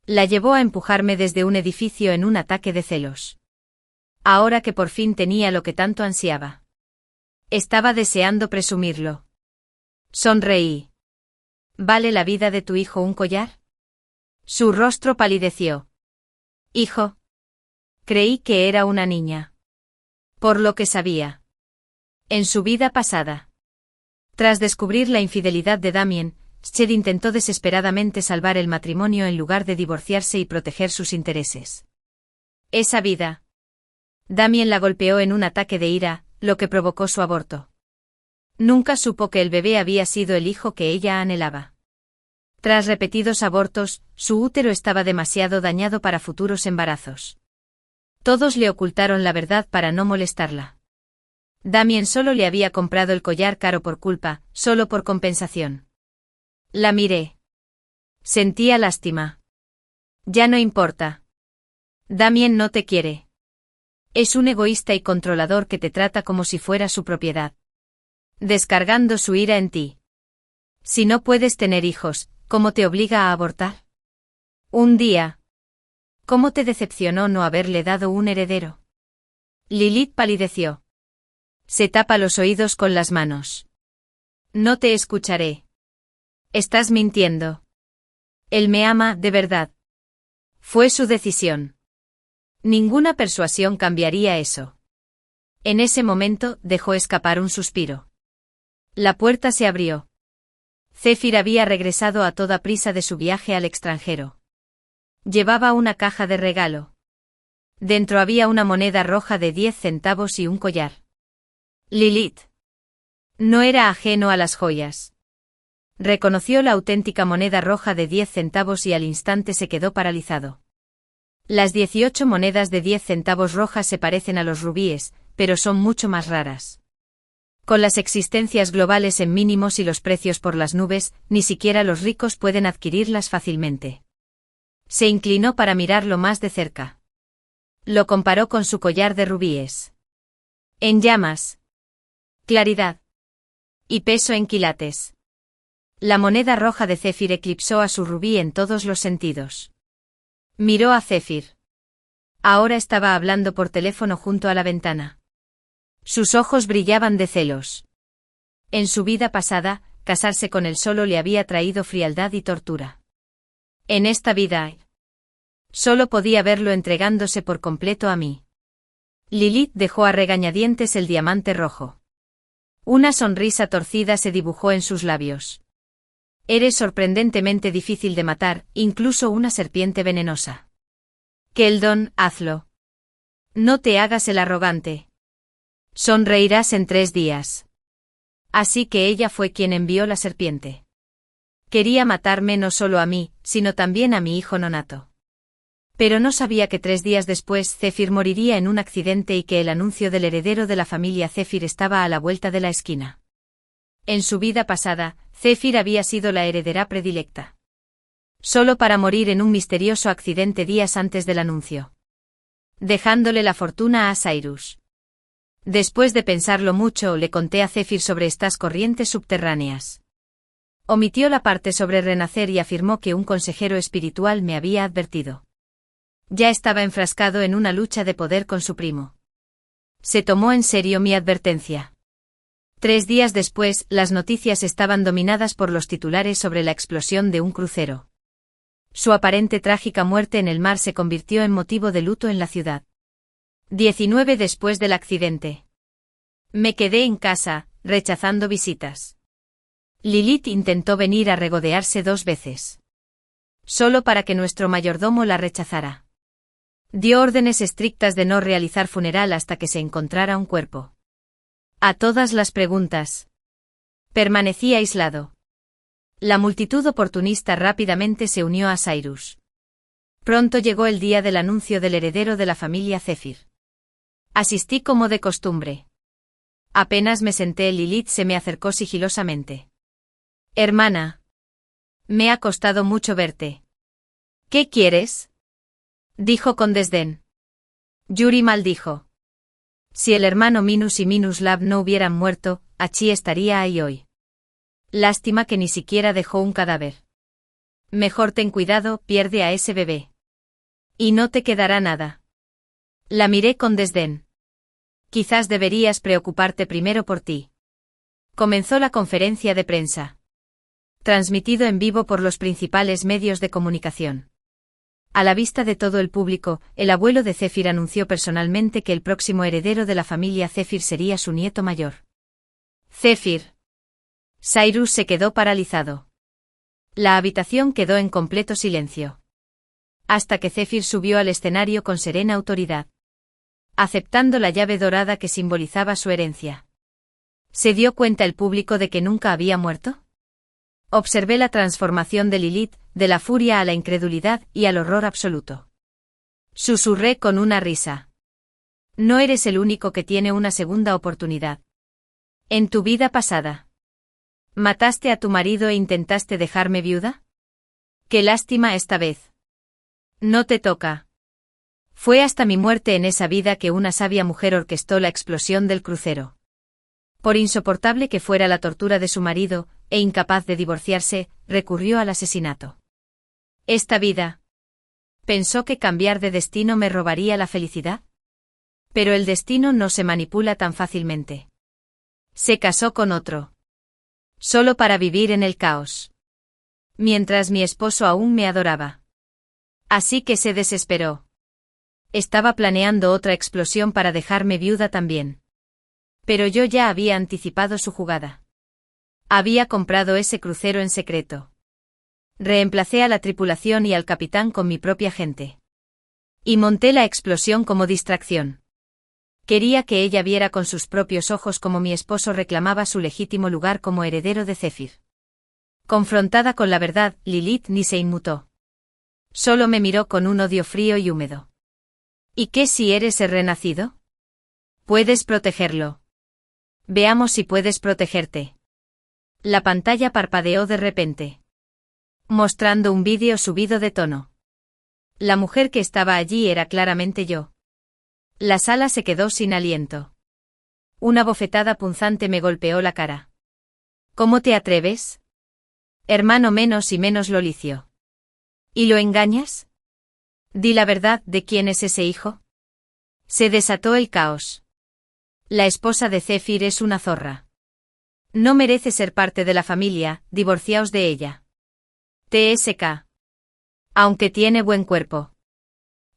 La llevó a empujarme desde un edificio en un ataque de celos. Ahora que por fin tenía lo que tanto ansiaba. Estaba deseando presumirlo. Sonreí. ¿Vale la vida de tu hijo un collar? Su rostro palideció. Hijo. Creí que era una niña. Por lo que sabía. En su vida pasada. Tras descubrir la infidelidad de Damien, Shed intentó desesperadamente salvar el matrimonio en lugar de divorciarse y proteger sus intereses. Esa vida. Damien la golpeó en un ataque de ira, lo que provocó su aborto. Nunca supo que el bebé había sido el hijo que ella anhelaba. Tras repetidos abortos, su útero estaba demasiado dañado para futuros embarazos. Todos le ocultaron la verdad para no molestarla. Damien solo le había comprado el collar caro por culpa, solo por compensación. La miré. Sentía lástima. Ya no importa. Damien no te quiere. Es un egoísta y controlador que te trata como si fuera su propiedad. Descargando su ira en ti. Si no puedes tener hijos, ¿cómo te obliga a abortar? Un día. ¿Cómo te decepcionó no haberle dado un heredero? Lilith palideció. Se tapa los oídos con las manos. No te escucharé. Estás mintiendo. Él me ama, de verdad. Fue su decisión. Ninguna persuasión cambiaría eso. En ese momento, dejó escapar un suspiro. La puerta se abrió. Zephyr había regresado a toda prisa de su viaje al extranjero. Llevaba una caja de regalo. Dentro había una moneda roja de 10 centavos y un collar. Lilith. No era ajeno a las joyas. Reconoció la auténtica moneda roja de 10 centavos y al instante se quedó paralizado. Las 18 monedas de 10 centavos rojas se parecen a los rubíes, pero son mucho más raras. Con las existencias globales en mínimos y los precios por las nubes, ni siquiera los ricos pueden adquirirlas fácilmente. Se inclinó para mirarlo más de cerca. Lo comparó con su collar de rubíes. En llamas. Claridad. Y peso en quilates. La moneda roja de Zephyr eclipsó a su rubí en todos los sentidos. Miró a Zephyr. Ahora estaba hablando por teléfono junto a la ventana. Sus ojos brillaban de celos. En su vida pasada, casarse con él solo le había traído frialdad y tortura. En esta vida, solo podía verlo entregándose por completo a mí. Lilith dejó a regañadientes el diamante rojo. Una sonrisa torcida se dibujó en sus labios. Eres sorprendentemente difícil de matar, incluso una serpiente venenosa. Keldon, hazlo. No te hagas el arrogante. Sonreirás en 3 días. Así que ella fue quien envió la serpiente. Quería matarme no solo a mí, sino también a mi hijo nonato. Pero no sabía que 3 días después Zephyr moriría en un accidente y que el anuncio del heredero de la familia Zephyr estaba a la vuelta de la esquina. En su vida pasada, Zephyr había sido la heredera predilecta. Solo para morir en un misterioso accidente días antes del anuncio. Dejándole la fortuna a Cyrus. Después de pensarlo mucho, le conté a Zephyr sobre estas corrientes subterráneas. Omitió la parte sobre renacer y afirmó que un consejero espiritual me había advertido. Ya estaba enfrascado en una lucha de poder con su primo. Se tomó en serio mi advertencia. 3 días después, las noticias estaban dominadas por los titulares sobre la explosión de un crucero. Su aparente trágica muerte en el mar se convirtió en motivo de luto en la ciudad. 19 después del accidente. Me quedé en casa, rechazando visitas. Lilith intentó venir a regodearse 2 veces. Solo para que nuestro mayordomo la rechazara. Dio órdenes estrictas de no realizar funeral hasta que se encontrara un cuerpo. A todas las preguntas. Permanecí aislado. La multitud oportunista rápidamente se unió a Cyrus. Pronto llegó el día del anuncio del heredero de la familia Zephyr. Asistí como de costumbre. Apenas me senté, Lilith se me acercó sigilosamente. Hermana. Me ha costado mucho verte. ¿Qué quieres? Dijo con desdén. Yuri maldijo. Si el hermano Minus y Minuslav no hubieran muerto, Hachi estaría ahí hoy. Lástima que ni siquiera dejó un cadáver. Mejor ten cuidado, pierde a ese bebé. Y no te quedará nada. La miré con desdén. Quizás deberías preocuparte primero por ti. Comenzó la conferencia de prensa. Transmitido en vivo por los principales medios de comunicación. A la vista de todo el público, el abuelo de Zephyr anunció personalmente que el próximo heredero de la familia Zephyr sería su nieto mayor. Zephyr. Cyrus se quedó paralizado. La habitación quedó en completo silencio. Hasta que Zephyr subió al escenario con serena autoridad. Aceptando la llave dorada que simbolizaba su herencia. ¿Se dio cuenta el público de que nunca había muerto? Observé la transformación de Lilith, de la furia a la incredulidad y al horror absoluto. Susurré con una risa. No eres el único que tiene una segunda oportunidad. En tu vida pasada. ¿Mataste a tu marido e intentaste dejarme viuda? Qué lástima esta vez. No te toca. Fue hasta mi muerte en esa vida que una sabia mujer orquestó la explosión del crucero. Por insoportable que fuera la tortura de su marido, e incapaz de divorciarse, recurrió al asesinato. Esta vida. ¿Pensó que cambiar de destino me robaría la felicidad? Pero el destino no se manipula tan fácilmente. Se casó con otro. Solo para vivir en el caos. Mientras mi esposo aún me adoraba. Así que se desesperó. Estaba planeando otra explosión para dejarme viuda también. Pero yo ya había anticipado su jugada. Había comprado ese crucero en secreto. Reemplacé a la tripulación y al capitán con mi propia gente. Y monté la explosión como distracción. Quería que ella viera con sus propios ojos cómo mi esposo reclamaba su legítimo lugar como heredero de Zephyr. Confrontada con la verdad, Lilith ni se inmutó. Solo me miró con un odio frío y húmedo. ¿Y qué si eres el renacido? Puedes protegerlo. Veamos si puedes protegerte. La pantalla parpadeó de repente. Mostrando un vídeo subido de tono. La mujer que estaba allí era claramente yo. La sala se quedó sin aliento. Una bofetada punzante me golpeó la cara. ¿Cómo te atreves? Hermano menos y menos Lolicio. ¿Y lo engañas? Di la verdad de quién es ese hijo. Se desató el caos. La esposa de Zephyr es una zorra. No merece ser parte de la familia, divorciaos de ella. TSK. Aunque tiene buen cuerpo.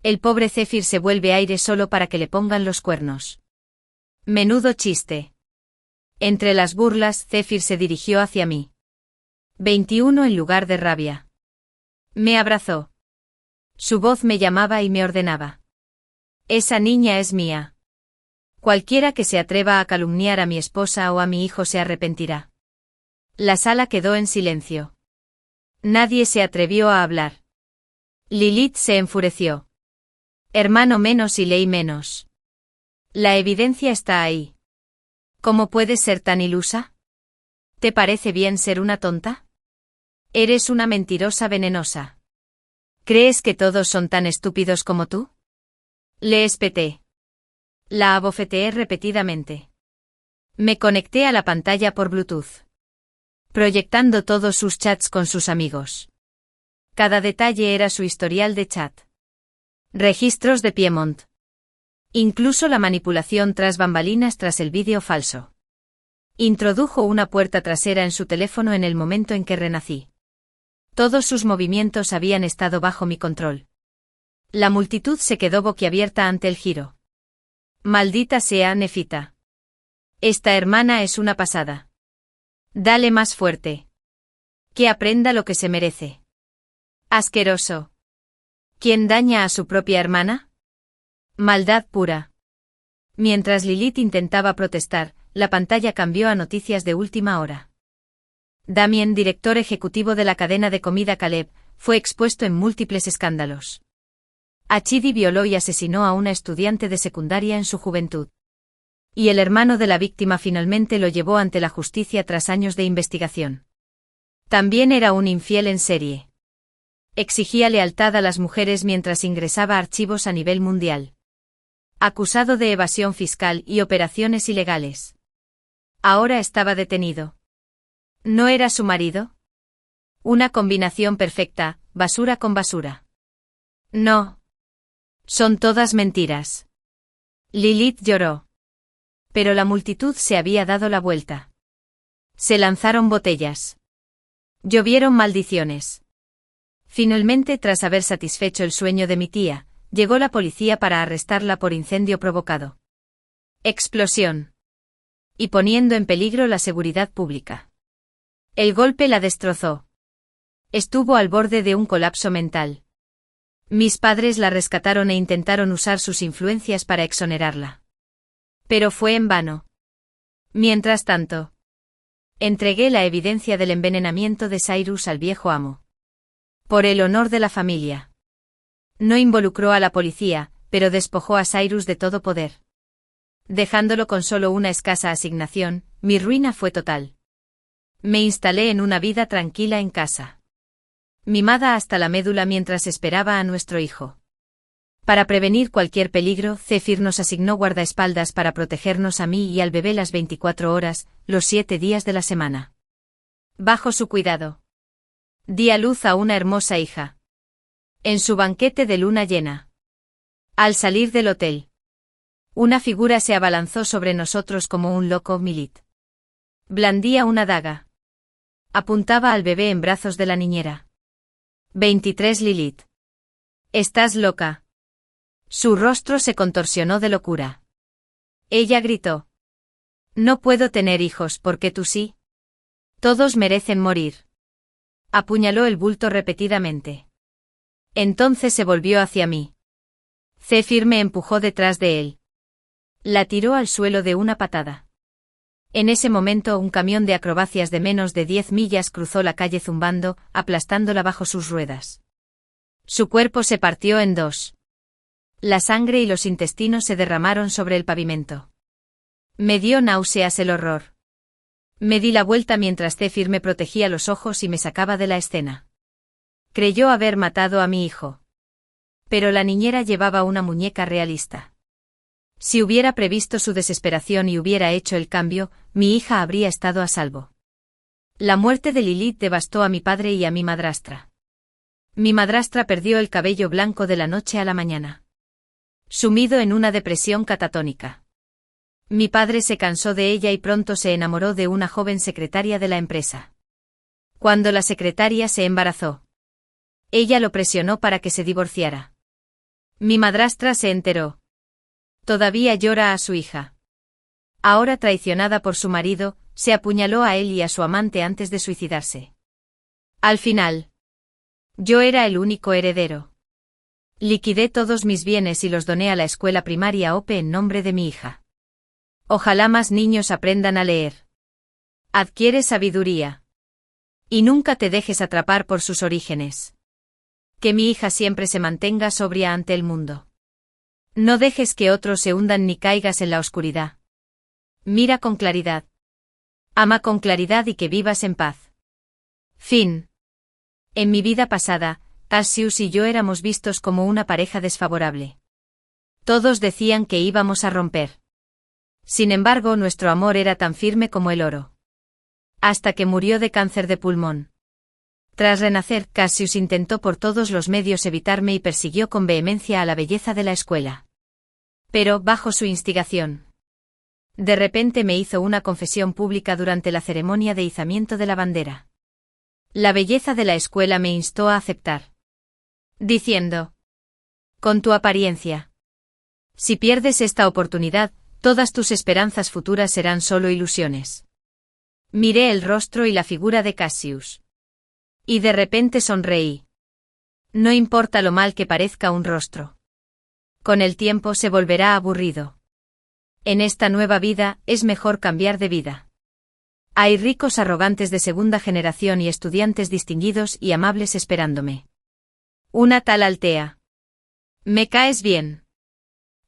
El pobre Zephyr se vuelve aire solo para que le pongan los cuernos. Menudo chiste. Entre las burlas, Zephyr se dirigió hacia mí. 21 en lugar de rabia. Me abrazó. Su voz me llamaba y me ordenaba. Esa niña es mía. Cualquiera que se atreva a calumniar a mi esposa o a mi hijo se arrepentirá. La sala quedó en silencio. Nadie se atrevió a hablar. Lilith se enfureció. Hermano menos y ley menos. La evidencia está ahí. ¿Cómo puedes ser tan ilusa? ¿Te parece bien ser una tonta? Eres una mentirosa venenosa. ¿Crees que todos son tan estúpidos como tú? Le espeté. La abofeteé repetidamente. Me conecté a la pantalla por Bluetooth. Proyectando todos sus chats con sus amigos. Cada detalle era su historial de chat. Registros de Piemont. Incluso la manipulación tras bambalinas tras el vídeo falso. Introdujo una puerta trasera en su teléfono en el momento en que renací. Todos sus movimientos habían estado bajo mi control. La multitud se quedó boquiabierta ante el giro. Maldita sea Nefita. Esta hermana es una pasada. Dale más fuerte. Que aprenda lo que se merece. Asqueroso. ¿Quién daña a su propia hermana? Maldad pura. Mientras Lilith intentaba protestar, la pantalla cambió a noticias de última hora. Damien, director ejecutivo de la cadena de comida Caleb, fue expuesto en múltiples escándalos. Achidi violó y asesinó a una estudiante de secundaria en su juventud. Y el hermano de la víctima finalmente lo llevó ante la justicia tras años de investigación. También era un infiel en serie. Exigía lealtad a las mujeres mientras ingresaba archivos a nivel mundial. Acusado de evasión fiscal y operaciones ilegales. Ahora estaba detenido. ¿No era su marido? Una combinación perfecta, basura con basura. No. Son todas mentiras. Lilith lloró. Pero la multitud se había dado la vuelta. Se lanzaron botellas. Llovieron maldiciones. Finalmente, tras haber satisfecho el sueño de mi tía, llegó la policía para arrestarla por incendio provocado. Explosión. Y poniendo en peligro la seguridad pública. El golpe la destrozó. Estuvo al borde de un colapso mental. Mis padres la rescataron e intentaron usar sus influencias para exonerarla. Pero fue en vano. Mientras tanto, entregué la evidencia del envenenamiento de Cyrus al viejo amo. Por el honor de la familia. No involucró a la policía, pero despojó a Cyrus de todo poder. Dejándolo con solo una escasa asignación, mi ruina fue total. Me instalé en una vida tranquila en casa. Mimada hasta la médula mientras esperaba a nuestro hijo. Para prevenir cualquier peligro, Zephyr nos asignó guardaespaldas para protegernos a mí y al bebé las 24 horas, los 7 días de la semana. Bajo su cuidado. Di a luz a una hermosa hija. En su banquete de luna llena. Al salir del hotel. Una figura se abalanzó sobre nosotros como un loco Milit. Blandía una daga. Apuntaba al bebé en brazos de la niñera. 23 Lilith. ¿Estás loca? Su rostro se contorsionó de locura. Ella gritó. No puedo tener hijos porque tú sí. Todos merecen morir. Apuñaló el bulto repetidamente. Entonces se volvió hacia mí. Zephyr me empujó detrás de él. La tiró al suelo de una patada. En ese momento un camión de acrobacias de menos de 10 millas cruzó la calle zumbando, aplastándola bajo sus ruedas. Su cuerpo se partió en dos. La sangre y los intestinos se derramaron sobre el pavimento. Me dio náuseas el horror. Me di la vuelta mientras Zephyr me protegía los ojos y me sacaba de la escena. Creyó haber matado a mi hijo. Pero la niñera llevaba una muñeca realista. Si hubiera previsto su desesperación y hubiera hecho el cambio, mi hija habría estado a salvo. La muerte de Lilith devastó a mi padre y a mi madrastra. Mi madrastra perdió el cabello blanco de la noche a la mañana. Sumido en una depresión catatónica. Mi padre se cansó de ella y pronto se enamoró de una joven secretaria de la empresa. Cuando la secretaria se embarazó, ella lo presionó para que se divorciara. Mi madrastra se enteró. Todavía llora a su hija. Ahora traicionada por su marido, se apuñaló a él y a su amante antes de suicidarse. Al final, yo era el único heredero. Liquidé todos mis bienes y los doné a la escuela primaria OPE en nombre de mi hija. Ojalá más niños aprendan a leer. Adquiere sabiduría. Y nunca te dejes atrapar por sus orígenes. Que mi hija siempre se mantenga sobria ante el mundo. No dejes que otros se hundan ni caigas en la oscuridad. Mira con claridad. Ama con claridad y que vivas en paz. Fin. En mi vida pasada, Cassius y yo éramos vistos como una pareja desfavorable. Todos decían que íbamos a romper. Sin embargo, nuestro amor era tan firme como el oro. Hasta que murió de cáncer de pulmón. Tras renacer, Cassius intentó por todos los medios evitarme y persiguió con vehemencia a la belleza de la escuela. Pero, bajo su instigación, de repente me hizo una confesión pública durante la ceremonia de izamiento de la bandera. La belleza de la escuela me instó a aceptar. Diciendo: con tu apariencia. Si pierdes esta oportunidad, todas tus esperanzas futuras serán solo ilusiones. Miré el rostro y la figura de Cassius. Y de repente sonreí. No importa lo mal que parezca un rostro. Con el tiempo se volverá aburrido. En esta nueva vida, es mejor cambiar de vida. Hay ricos arrogantes de segunda generación y estudiantes distinguidos y amables esperándome. Una tal Altea. Me caes bien.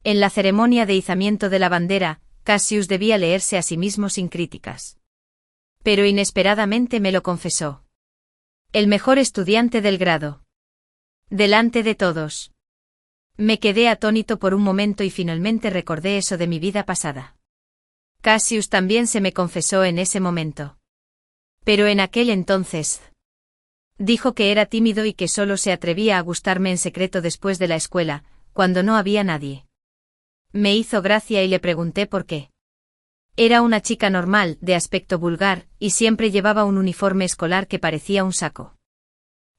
En la ceremonia de izamiento de la bandera, Cassius debía leerse a sí mismo sin críticas. Pero inesperadamente me lo confesó. El mejor estudiante del grado. Delante de todos. Me quedé atónito por un momento y finalmente recordé eso de mi vida pasada. Cassius también se me confesó en ese momento. Pero en aquel entonces, Dijo que era tímido y que solo se atrevía a gustarme en secreto después de la escuela, cuando no había nadie. Me hizo gracia y le pregunté por qué. Era una chica normal, de aspecto vulgar, y siempre llevaba un uniforme escolar que parecía un saco.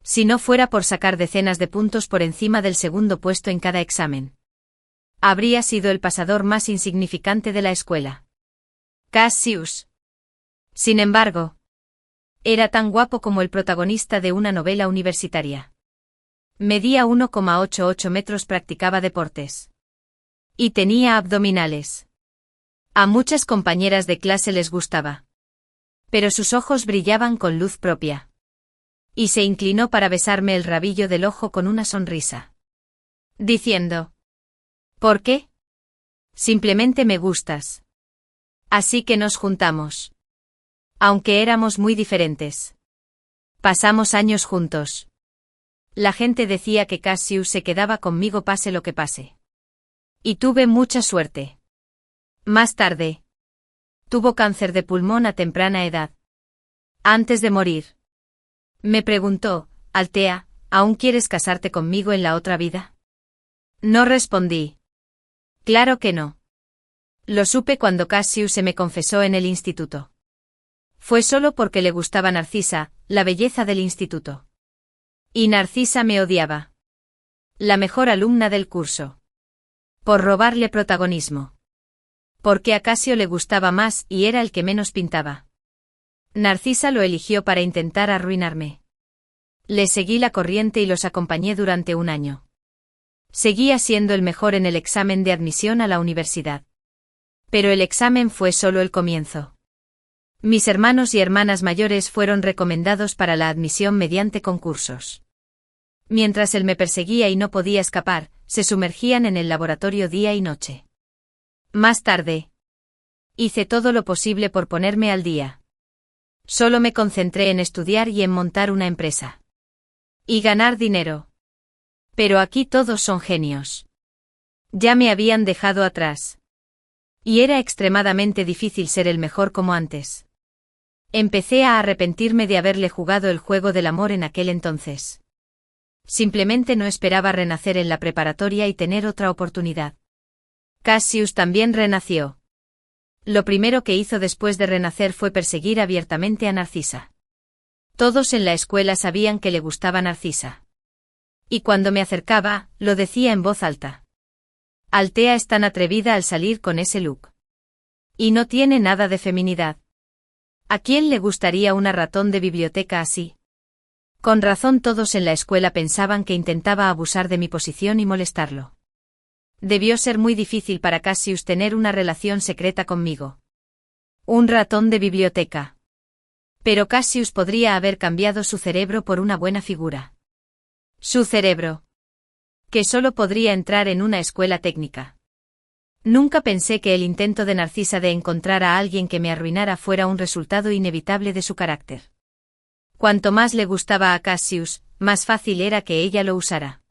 Si no fuera por sacar decenas de puntos por encima del segundo puesto en cada examen. Habría sido el pasador más insignificante de la escuela. Cassius. Sin embargo, era tan guapo como el protagonista de una novela universitaria. Medía 1,88 metros, practicaba deportes. Y tenía abdominales. A muchas compañeras de clase les gustaba. Pero sus ojos brillaban con luz propia. Y se inclinó para besarme el rabillo del ojo con una sonrisa. Diciendo: ¿por qué? Simplemente me gustas. Así que nos juntamos. Aunque éramos muy diferentes. Pasamos años juntos. La gente decía que Cassius se quedaba conmigo pase lo que pase. Y tuve mucha suerte. Más tarde. Tuvo cáncer de pulmón a temprana edad. Antes de morir. Me preguntó: Althea, ¿aún quieres casarte conmigo en la otra vida? No respondí. Claro que no. Lo supe cuando Cassius se me confesó en el instituto. Fue solo porque le gustaba Narcisa, la belleza del instituto. Y Narcisa me odiaba. La mejor alumna del curso. Por robarle protagonismo. Porque a Cassio le gustaba más y era el que menos pintaba. Narcisa lo eligió para intentar arruinarme. Le seguí la corriente y los acompañé durante un año. Seguía siendo el mejor en el examen de admisión a la universidad. Pero el examen fue solo el comienzo. Mis hermanos y hermanas mayores fueron recomendados para la admisión mediante concursos. Mientras él me perseguía y no podía escapar, se sumergían en el laboratorio día y noche. Más tarde. Hice todo lo posible por ponerme al día. Solo me concentré en estudiar y en montar una empresa. Y ganar dinero. Pero aquí todos son genios. Ya me habían dejado atrás. Y era extremadamente difícil ser el mejor como antes. Empecé a arrepentirme de haberle jugado el juego del amor en aquel entonces. Simplemente no esperaba renacer en la preparatoria y tener otra oportunidad. Cassius también renació. Lo primero que hizo después de renacer fue perseguir abiertamente a Narcisa. Todos en la escuela sabían que le gustaba Narcisa. Y cuando me acercaba, lo decía en voz alta. Althea es tan atrevida al salir con ese look. Y no tiene nada de feminidad. ¿A quién le gustaría una ratón de biblioteca así? Con razón todos en la escuela pensaban que intentaba abusar de mi posición y molestarlo. Debió ser muy difícil para Cassius tener una relación secreta conmigo. Un ratón de biblioteca. Pero Cassius podría haber cambiado su cerebro por una buena figura. Su cerebro. Que solo podría entrar en una escuela técnica. Nunca pensé que el intento de Narcisa de encontrar a alguien que me arruinara fuera un resultado inevitable de su carácter. Cuanto más le gustaba a Cassius, más fácil era que ella lo usara.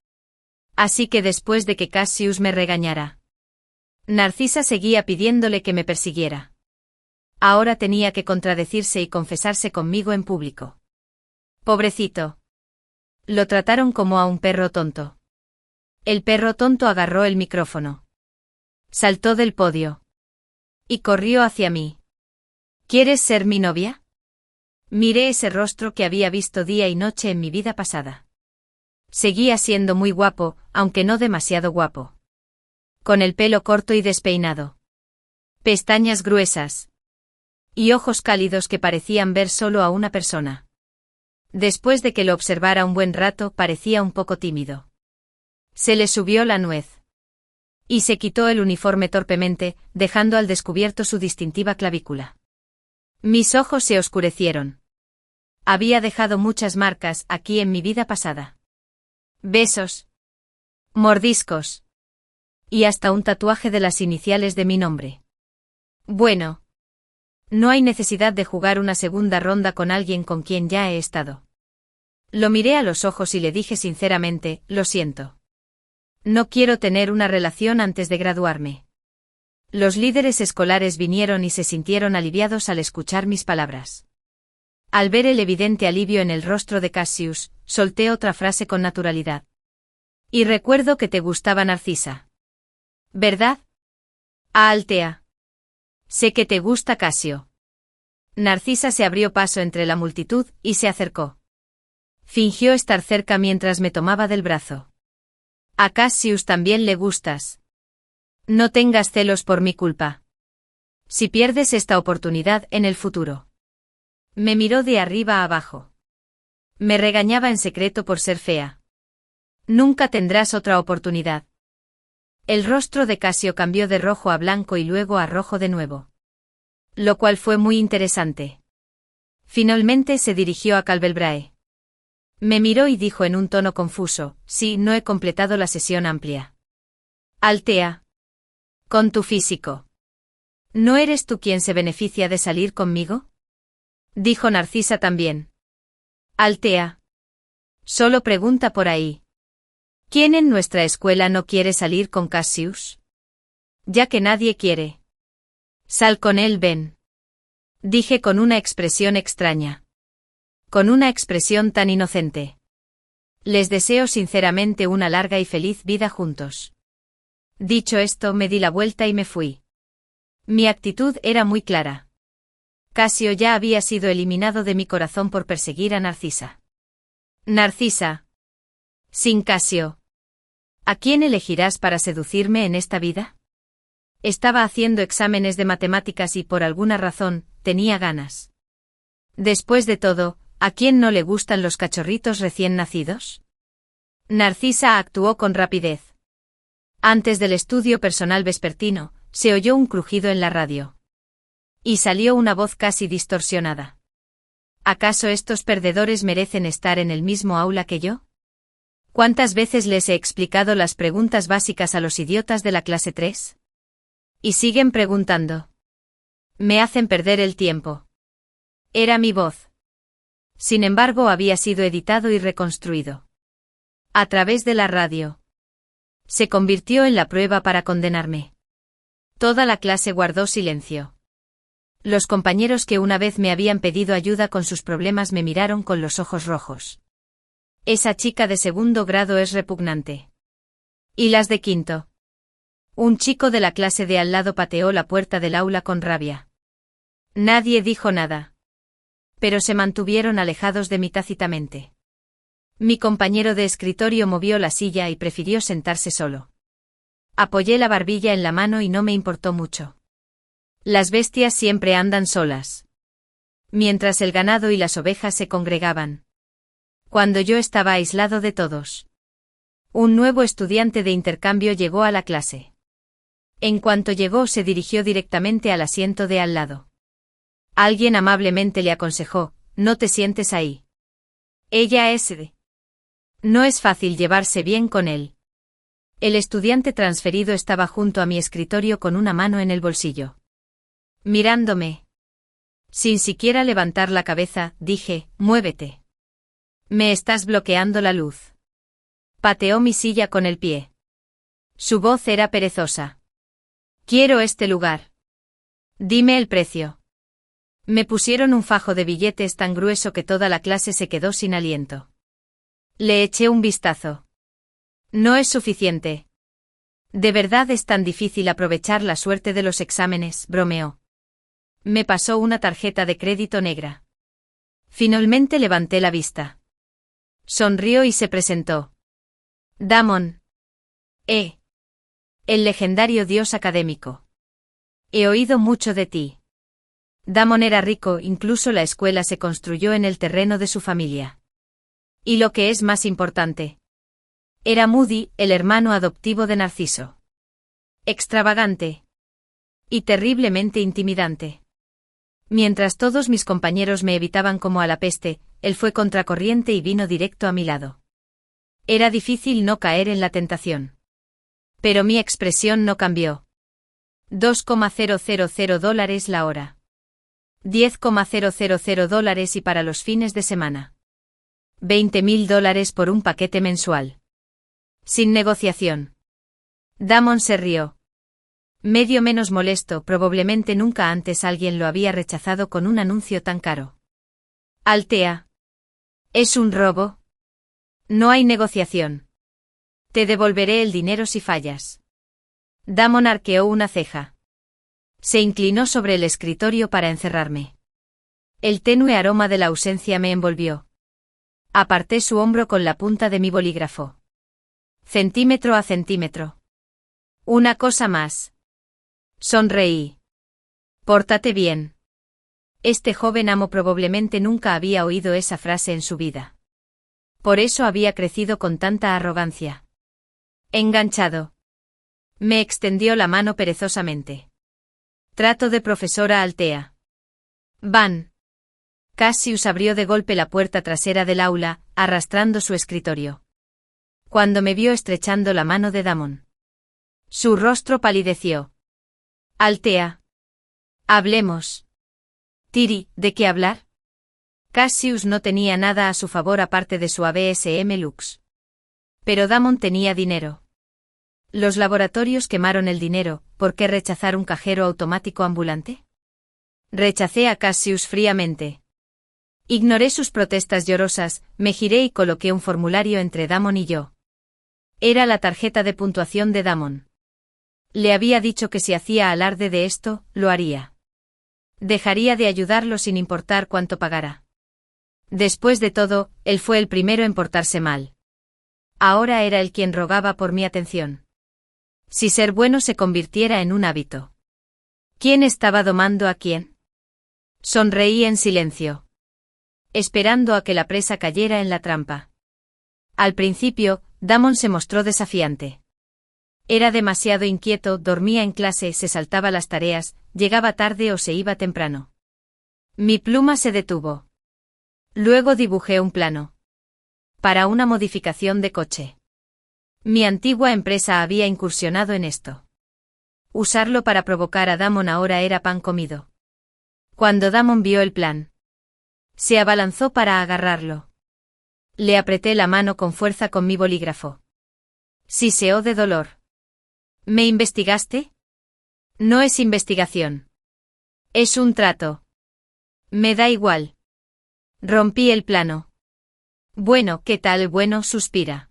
Así que después de que Cassius me regañara, Narcisa seguía pidiéndole que me persiguiera. Ahora tenía que contradecirse y confesarse conmigo en público. Pobrecito. Lo trataron como a un perro tonto. El perro tonto agarró el micrófono. Saltó del podio. Y corrió hacia mí. ¿Quieres ser mi novia? Miré ese rostro que había visto día y noche en mi vida pasada. Seguía siendo muy guapo, aunque no demasiado guapo. Con el pelo corto y despeinado. Pestañas gruesas. Y ojos cálidos que parecían ver solo a una persona. Después de que lo observara un buen rato, parecía un poco tímido. Se le subió la nuez. Y se quitó el uniforme torpemente, dejando al descubierto su distintiva clavícula. Mis ojos se oscurecieron. Había dejado muchas marcas aquí en mi vida pasada. Besos. Mordiscos. Y hasta un tatuaje de las iniciales de mi nombre. Bueno. No hay necesidad de jugar una segunda ronda con alguien con quien ya he estado. Lo miré a los ojos y le dije sinceramente: lo siento. No quiero tener una relación antes de graduarme. Los líderes escolares vinieron y se sintieron aliviados al escuchar mis palabras. Al ver el evidente alivio en el rostro de Cassius, solté otra frase con naturalidad. Y recuerdo que te gustaba Narcisa. ¿Verdad? Ah, Altea. Sé que te gusta Casio. Narcisa se abrió paso entre la multitud y se acercó. Fingió estar cerca mientras me tomaba del brazo. A Cassius también le gustas. No tengas celos por mi culpa. Si pierdes esta oportunidad en el futuro. Me miró de arriba a abajo. Me regañaba en secreto por ser fea. Nunca tendrás otra oportunidad. El rostro de Casio cambió de rojo a blanco y luego a rojo de nuevo. Lo cual fue muy interesante. Finalmente se dirigió a Calvelbrae. Me miró y dijo en un tono confuso, sí, no he completado la sesión amplia. Altea. Con tu físico. ¿No eres tú quien se beneficia de salir conmigo? Dijo Narcisa también. Altea. Solo pregunta por ahí. ¿Quién en nuestra escuela no quiere salir con Cassius? Ya que nadie quiere. Sal con él, ven. Dije con una expresión extraña. Con una expresión tan inocente. Les deseo sinceramente una larga y feliz vida juntos. Dicho esto, me di la vuelta y me fui. Mi actitud era muy clara. Casio ya había sido eliminado de mi corazón por perseguir a Narcisa. Narcisa. Sin Casio. ¿A quién elegirás para seducirme en esta vida? Estaba haciendo exámenes de matemáticas y por alguna razón, tenía ganas. Después de todo, ¿a quién no le gustan los cachorritos recién nacidos? Narcisa actuó con rapidez. Antes del estudio personal vespertino, se oyó un crujido en la radio. Y salió una voz casi distorsionada. ¿Acaso estos perdedores merecen estar en el mismo aula que yo? ¿Cuántas veces les he explicado las preguntas básicas a los idiotas de la clase 3? Y siguen preguntando. Me hacen perder el tiempo. Era mi voz. Sin embargo, había sido editado y reconstruido. A través de la radio. Se convirtió en la prueba para condenarme. Toda la clase guardó silencio. Los compañeros que una vez me habían pedido ayuda con sus problemas me miraron con los ojos rojos. Esa chica de segundo grado es repugnante. ¿Y las de quinto? Un chico de la clase de al lado pateó la puerta del aula con rabia. Nadie dijo nada. Pero se mantuvieron alejados de mí tácitamente. Mi compañero de escritorio movió la silla y prefirió sentarse solo. Apoyé la barbilla en la mano y no me importó mucho. Las bestias siempre andan solas. Mientras el ganado y las ovejas se congregaban. Cuando yo estaba aislado de todos. Un nuevo estudiante de intercambio llegó a la clase. En cuanto llegó, se dirigió directamente al asiento de al lado. Alguien amablemente le aconsejó, no te sientes ahí. Ella es de... No es fácil llevarse bien con él. El estudiante transferido estaba junto a mi escritorio con una mano en el bolsillo. Mirándome. Sin siquiera levantar la cabeza, dije, muévete. Me estás bloqueando la luz. Pateó mi silla con el pie. Su voz era perezosa. Quiero este lugar. Dime el precio. Me pusieron un fajo de billetes tan grueso que toda la clase se quedó sin aliento. Le eché un vistazo. No es suficiente. ¿De verdad es tan difícil aprovechar la suerte de los exámenes?, bromeó. Me pasó una tarjeta de crédito negra. Finalmente levanté la vista. Sonrió y se presentó. Damon. El legendario dios académico. He oído mucho de ti. Damon era rico, incluso la escuela se construyó en el terreno de su familia. Y lo que es más importante. Era Moody, el hermano adoptivo de Narciso. Extravagante. Y terriblemente intimidante. Mientras todos mis compañeros me evitaban como a la peste, él fue contracorriente y vino directo a mi lado. Era difícil no caer en la tentación. Pero mi expresión no cambió. $2,000 la hora. $10,000 y para los fines de semana. $20,000 por un paquete mensual. Sin negociación. Damon se rió. Medio menos molesto, probablemente nunca antes alguien lo había rechazado con un anuncio tan caro. Altea. ¿Es un robo? No hay negociación. Te devolveré el dinero si fallas. Damon arqueó una ceja. Se inclinó sobre el escritorio para encerrarme. El tenue aroma de la ausencia me envolvió. Aparté su hombro con la punta de mi bolígrafo. Centímetro a centímetro. Una cosa más. Sonreí. Pórtate bien. Este joven amo probablemente nunca había oído esa frase en su vida. Por eso había crecido con tanta arrogancia. Enganchado. Me extendió la mano perezosamente. Trato de profesora Altea. Van. Cassius abrió de golpe la puerta trasera del aula, arrastrando su escritorio. Cuando me vio estrechando la mano de Damon, su rostro palideció. Altea. Hablemos. Tiri, ¿de qué hablar? Cassius no tenía nada a su favor aparte de su ABSM Lux. Pero Damon tenía dinero. Los laboratorios quemaron el dinero, ¿por qué rechazar un cajero automático ambulante? Rechacé a Cassius fríamente. Ignoré sus protestas llorosas, me giré y coloqué un formulario entre Damon y yo. Era la tarjeta de puntuación de Damon. Le había dicho que si hacía alarde de esto, lo haría. Dejaría de ayudarlo sin importar cuánto pagara. Después de todo, él fue el primero en portarse mal. Ahora era él quien rogaba por mi atención. Si ser bueno se convirtiera en un hábito. ¿Quién estaba domando a quién? Sonreí en silencio, esperando a que la presa cayera en la trampa. Al principio, Damon se mostró desafiante. Era demasiado inquieto, dormía en clase, se saltaba las tareas, llegaba tarde o se iba temprano. Mi pluma se detuvo. Luego dibujé un plano. Para una modificación de coche. Mi antigua empresa había incursionado en esto. Usarlo para provocar a Damon ahora era pan comido. Cuando Damon vio el plan, se abalanzó para agarrarlo. Le apreté la mano con fuerza con mi bolígrafo. Siseó de dolor. ¿Me investigaste? No es investigación. Es un trato. Me da igual. Rompí el plano. Bueno, ¿qué tal? Bueno, suspira.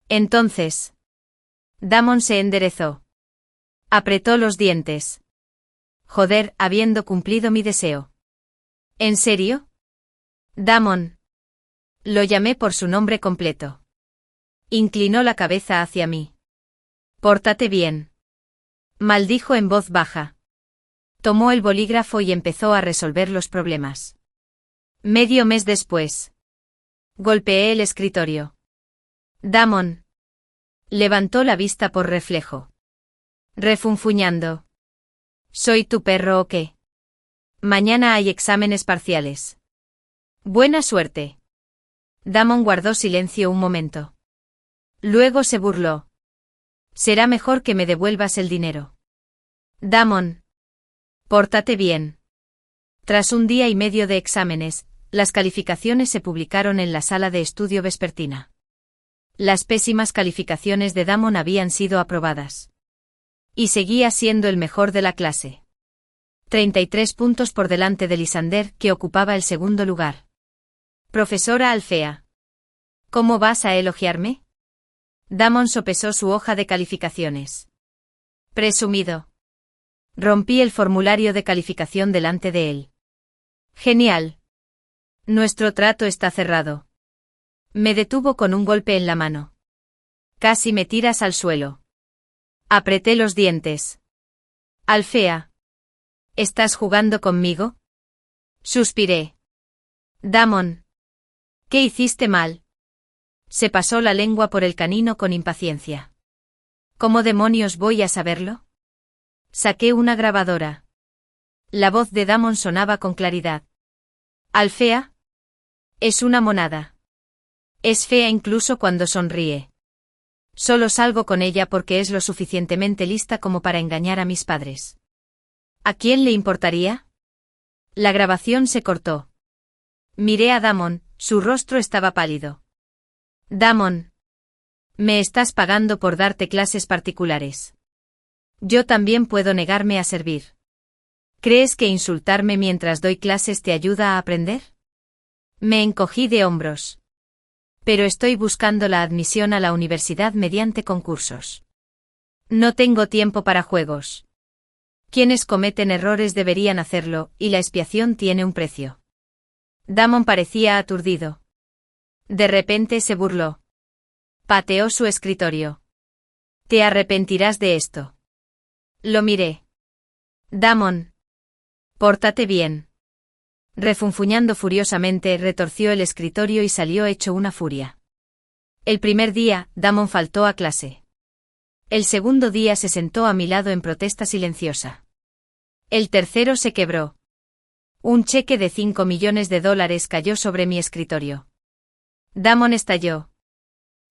Entonces. Damon se enderezó. Apretó los dientes. Joder, habiendo cumplido mi deseo. ¿En serio? Damon. Lo llamé por su nombre completo. Inclinó la cabeza hacia mí. Pórtate bien. Maldijo en voz baja. Tomó el bolígrafo y empezó a resolver los problemas. Medio mes después. Golpeé el escritorio. Damon. Levantó la vista por reflejo. Refunfuñando. ¿Soy tu perro o qué? Mañana hay exámenes parciales. Buena suerte. Damon guardó silencio un momento. Luego se burló. Será mejor que me devuelvas el dinero. Damon. Pórtate bien. Tras un día y medio de exámenes, las calificaciones se publicaron en la sala de estudio vespertina. Las pésimas calificaciones de Damon habían sido aprobadas. Y seguía siendo el mejor de la clase. 33 puntos por delante de Lysander, que ocupaba el segundo lugar. Profesora Alfea. ¿Cómo vas a elogiarme? Damon sopesó su hoja de calificaciones. Presumido. Rompí el formulario de calificación delante de él. Genial. Nuestro trato está cerrado. Me detuvo con un golpe en la mano. Casi me tiras al suelo. Apreté los dientes. Alfea. ¿Estás jugando conmigo? Suspiré. Damon. ¿Qué hiciste mal? Se pasó la lengua por el canino con impaciencia. ¿Cómo demonios voy a saberlo? Saqué una grabadora. La voz de Damon sonaba con claridad. Alfea. Es una monada. Es fea incluso cuando sonríe. Solo salgo con ella porque es lo suficientemente lista como para engañar a mis padres. ¿A quién le importaría? La grabación se cortó. Miré a Damon, su rostro estaba pálido. Damon. Me estás pagando por darte clases particulares. Yo también puedo negarme a servir. ¿Crees que insultarme mientras doy clases te ayuda a aprender? Me encogí de hombros. Pero estoy buscando la admisión a la universidad mediante concursos. No tengo tiempo para juegos. Quienes cometen errores deberían hacerlo, y la expiación tiene un precio. Damon parecía aturdido. De repente se burló. Pateó su escritorio. Te arrepentirás de esto. Lo miré. Damon. Pórtate bien. Refunfuñando furiosamente, retorció el escritorio y salió hecho una furia. El primer día, Damon faltó a clase. El segundo día se sentó a mi lado en protesta silenciosa. El tercero se quebró. Un cheque de $5 millones cayó sobre mi escritorio. Damon estalló.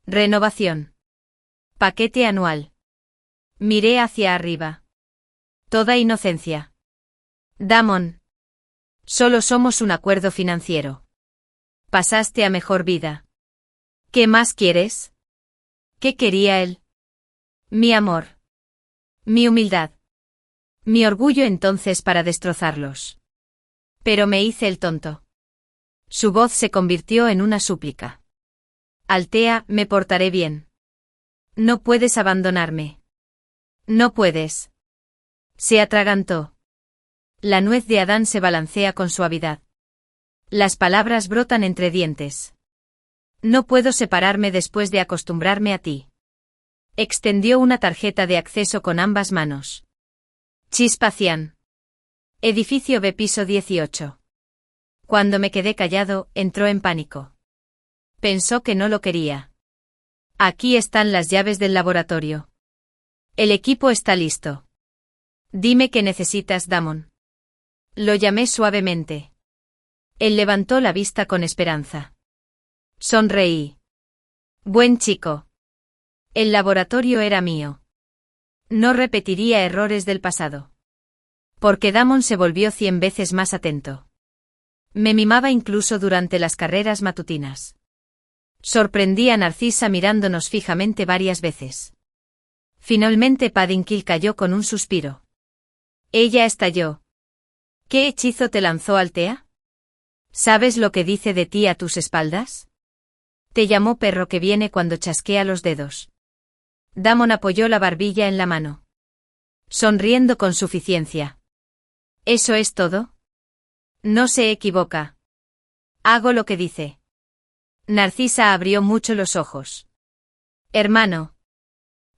Renovación. Paquete anual. Miré hacia arriba. Toda inocencia. Damon. Solo somos un acuerdo financiero. Pasaste a mejor vida. ¿Qué más quieres? ¿Qué quería él? Mi amor. Mi humildad. Mi orgullo entonces para destrozarlos. Pero me hice el tonto. Su voz se convirtió en una súplica. Altea, me portaré bien. No puedes abandonarme. No puedes. Se atragantó. La nuez de Adán se balancea con suavidad. Las palabras brotan entre dientes. No puedo separarme después de acostumbrarme a ti. Extendió una tarjeta de acceso con ambas manos. Chispacián. Edificio B, piso 18. Cuando me quedé callado, entró en pánico. Pensó que no lo quería. Aquí están las llaves del laboratorio. El equipo está listo. Dime qué necesitas, Damon. Lo llamé suavemente. Él levantó la vista con esperanza. Sonreí. Buen chico. El laboratorio era mío. No repetiría errores del pasado. Porque Damon se volvió 100 veces más atento. Me mimaba incluso durante las carreras matutinas. Sorprendí a Narcisa mirándonos fijamente varias veces. Finalmente Paddington cayó con un suspiro. Ella estalló. ¿Qué hechizo te lanzó Altea? ¿Sabes lo que dice de ti a tus espaldas? Te llamó perro que viene cuando chasquea los dedos. Damon apoyó la barbilla en la mano. Sonriendo con suficiencia. ¿Eso es todo? No se equivoca. Hago lo que dice. Narcisa abrió mucho los ojos. Hermano.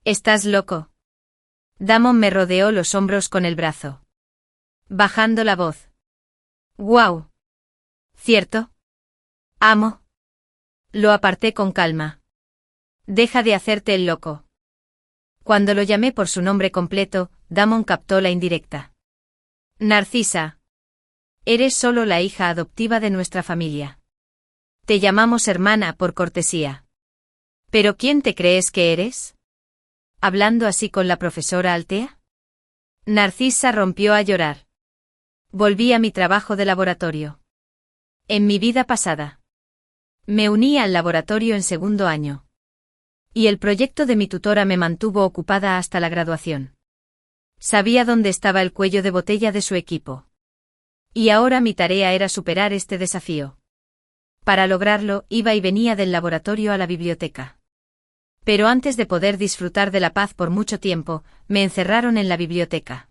¿Estás loco? Damon me rodeó los hombros con el brazo. Bajando la voz. ¡Guau! ¿Cierto? Amo. Lo aparté con calma. Deja de hacerte el loco. Cuando lo llamé por su nombre completo, Damon captó la indirecta. Narcisa. Eres solo la hija adoptiva de nuestra familia. Te llamamos hermana por cortesía. ¿Pero quién te crees que eres? ¿Hablando así con la profesora Altea? Narcisa rompió a llorar. Volví a mi trabajo de laboratorio. En mi vida pasada. Me uní al laboratorio en segundo año. Y el proyecto de mi tutora me mantuvo ocupada hasta la graduación. Sabía dónde estaba el cuello de botella de su equipo. Y ahora mi tarea era superar este desafío. Para lograrlo, iba y venía del laboratorio a la biblioteca. Pero antes de poder disfrutar de la paz por mucho tiempo, me encerraron en la biblioteca.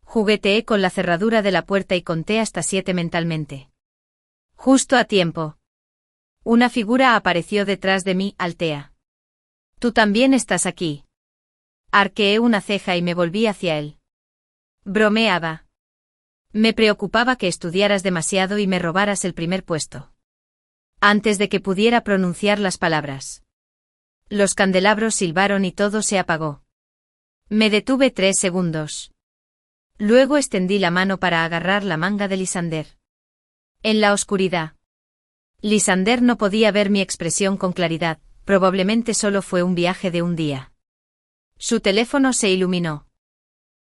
Jugueteé con la cerradura de la puerta y conté hasta 7 mentalmente. Justo a tiempo. Una figura apareció detrás de mí, Altea. Tú también estás aquí. Arqueé una ceja y me volví hacia él. Bromeaba. Me preocupaba que estudiaras demasiado y me robaras el primer puesto. Antes de que pudiera pronunciar las palabras. Los candelabros silbaron y todo se apagó. Me detuve 3 segundos. Luego extendí la mano para agarrar la manga de Lysander. En la oscuridad. Lysander no podía ver mi expresión con claridad, probablemente solo fue un viaje de un día. Su teléfono se iluminó.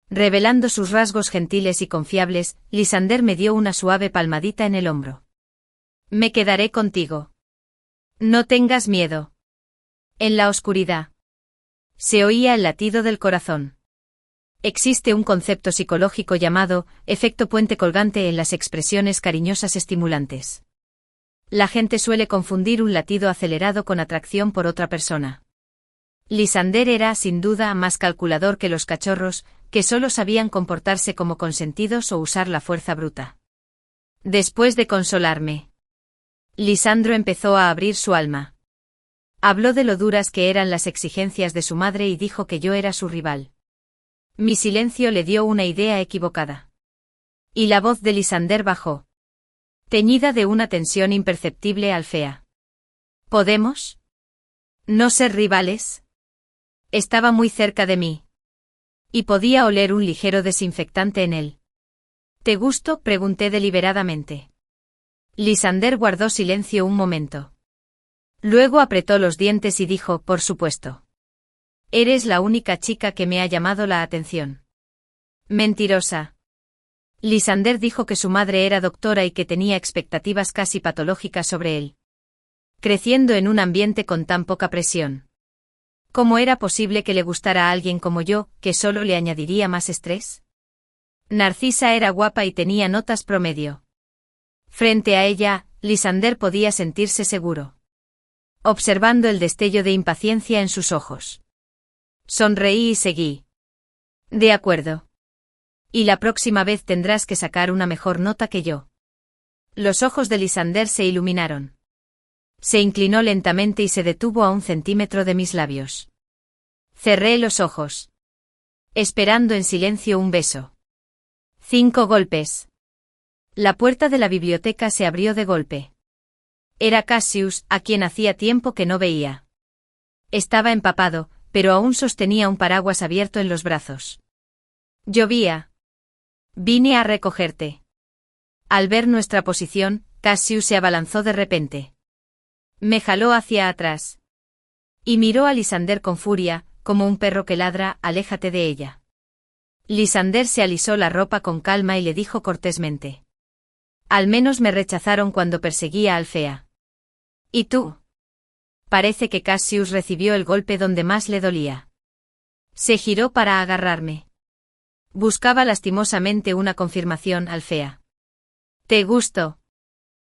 Revelando sus rasgos gentiles y confiables, Lysander me dio una suave palmadita en el hombro. Me quedaré contigo. No tengas miedo. En la oscuridad. Se oía el latido del corazón. Existe un concepto psicológico llamado efecto puente colgante en las expresiones cariñosas estimulantes. La gente suele confundir un latido acelerado con atracción por otra persona. Lysander era, sin duda, más calculador que los cachorros, que solo sabían comportarse como consentidos o usar la fuerza bruta. Después de consolarme, Lisandro empezó a abrir su alma. Habló de lo duras que eran las exigencias de su madre y dijo que yo era su rival. Mi silencio le dio una idea equivocada. Y la voz de Lysander bajó, teñida de una tensión imperceptible Alfea. ¿Podemos no ser rivales? Estaba muy cerca de mí. Y podía oler un ligero desinfectante en él. ¿Te gusto?, pregunté deliberadamente. Lysander guardó silencio un momento. Luego apretó los dientes y dijo, por supuesto. Eres la única chica que me ha llamado la atención. Mentirosa. Lysander dijo que su madre era doctora y que tenía expectativas casi patológicas sobre él. Creciendo en un ambiente con tan poca presión. ¿Cómo era posible que le gustara a alguien como yo, que solo le añadiría más estrés? Narcisa era guapa y tenía notas promedio. Frente a ella, Lysander podía sentirse seguro. Observando el destello de impaciencia en sus ojos. Sonreí y seguí. De acuerdo. Y la próxima vez tendrás que sacar una mejor nota que yo. Los ojos de Lysander se iluminaron. Se inclinó lentamente y se detuvo a 1 centímetro de mis labios. Cerré los ojos. Esperando en silencio un beso. 5 golpes. La puerta de la biblioteca se abrió de golpe. Era Cassius, a quien hacía tiempo que no veía. Estaba empapado, pero aún sostenía un paraguas abierto en los brazos. Llovía. Vine a recogerte. Al ver nuestra posición, Cassius se abalanzó de repente. Me jaló hacia atrás. Y miró a Lysander con furia, como un perro que ladra, aléjate de ella. Lysander se alisó la ropa con calma y le dijo cortésmente. Al menos me rechazaron cuando perseguía a Alfea. ¿Y tú? Parece que Cassius recibió el golpe donde más le dolía. Se giró para agarrarme. Buscaba lastimosamente una confirmación, Alfea. ¿Te gusto?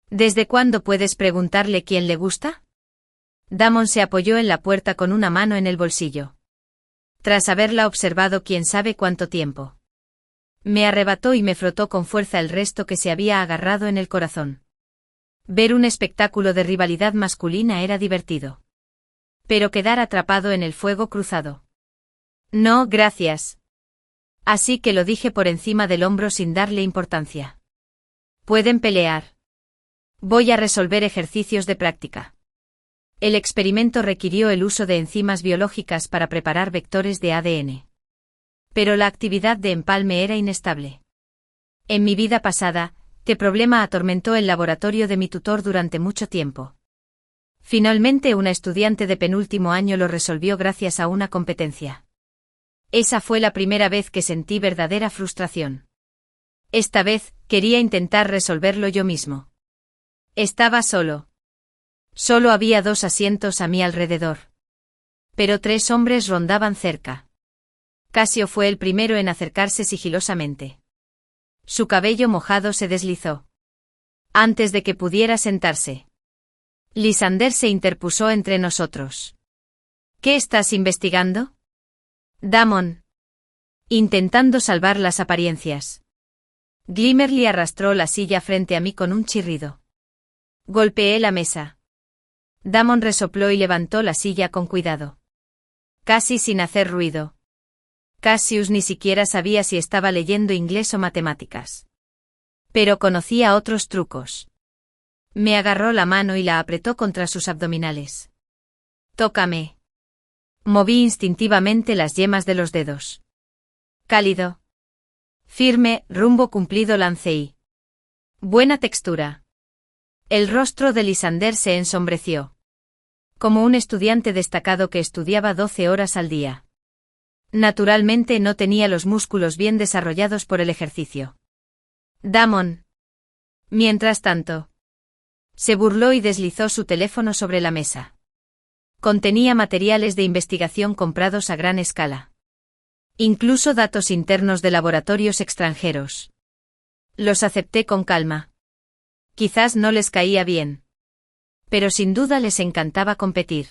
¿Desde cuándo puedes preguntarle quién le gusta? Damon se apoyó en la puerta con una mano en el bolsillo. Tras haberla observado quién sabe cuánto tiempo. Me arrebató y me frotó con fuerza el resto que se había agarrado en el corazón. Ver un espectáculo de rivalidad masculina era divertido. Pero quedar atrapado en el fuego cruzado. No, gracias. Así que lo dije por encima del hombro sin darle importancia. Pueden pelear. Voy a resolver ejercicios de práctica. El experimento requirió el uso de enzimas biológicas para preparar vectores de ADN. Pero la actividad de empalme era inestable. En mi vida pasada, este problema atormentó el laboratorio de mi tutor durante mucho tiempo. Finalmente una estudiante de penúltimo año lo resolvió gracias a una competencia. Esa fue la primera vez que sentí verdadera frustración. Esta vez, quería intentar resolverlo yo mismo. Estaba solo. Solo había 2 asientos a mi alrededor. Pero 3 hombres rondaban cerca. Casio fue el primero en acercarse sigilosamente. Su cabello mojado se deslizó. Antes de que pudiera sentarse. Lysander se interpuso entre nosotros. ¿Qué estás investigando? Damon. Intentando salvar las apariencias. Glimmerly arrastró la silla frente a mí con un chirrido. Golpeé la mesa. Damon resopló y levantó la silla con cuidado. Casi sin hacer ruido. Cassius ni siquiera sabía si estaba leyendo inglés o matemáticas. Pero conocía otros trucos. Me agarró la mano y la apretó contra sus abdominales. Tócame. Moví instintivamente las yemas de los dedos. Cálido. Firme, rumbo cumplido lanceí. Buena textura. El rostro de Lysander se ensombreció. Como un estudiante destacado que estudiaba 12 horas al día. Naturalmente no tenía los músculos bien desarrollados por el ejercicio. Damon. Mientras tanto. Se burló y deslizó su teléfono sobre la mesa. Contenía materiales de investigación comprados a gran escala. Incluso datos internos de laboratorios extranjeros. Los acepté con calma. Quizás no les caía bien. Pero sin duda les encantaba competir.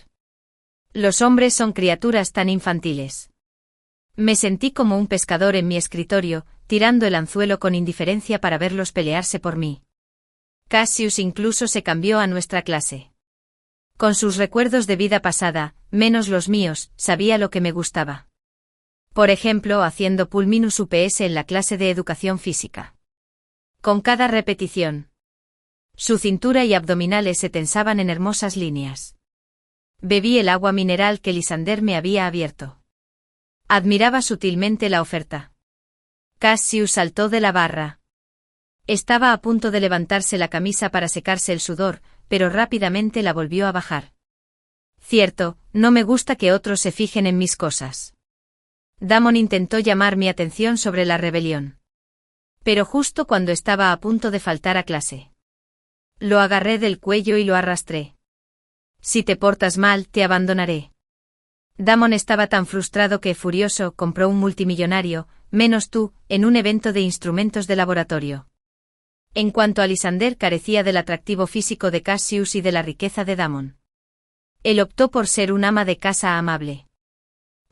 Los hombres son criaturas tan infantiles. Me sentí como un pescador en mi escritorio, tirando el anzuelo con indiferencia para verlos pelearse por mí. Cassius incluso se cambió a nuestra clase. Con sus recuerdos de vida pasada, menos los míos, sabía lo que me gustaba. Por ejemplo, haciendo pull minus UPS en la clase de educación física. Con cada repetición, su cintura y abdominales se tensaban en hermosas líneas. Bebí el agua mineral que Lysander me había abierto. Admiraba sutilmente la oferta. Cassius saltó de la barra. Estaba a punto de levantarse la camisa para secarse el sudor, pero rápidamente la volvió a bajar. Cierto, no me gusta que otros se fijen en mis cosas. Damon intentó llamar mi atención sobre la rebelión. Pero justo cuando estaba a punto de faltar a clase. Lo agarré del cuello y lo arrastré. Si te portas mal, te abandonaré. Damon estaba tan frustrado que, furioso, compró un multimillonario, menos tú, en un evento de instrumentos de laboratorio. En cuanto a Lysander, carecía del atractivo físico de Cassius y de la riqueza de Damon. Él optó por ser un ama de casa amable.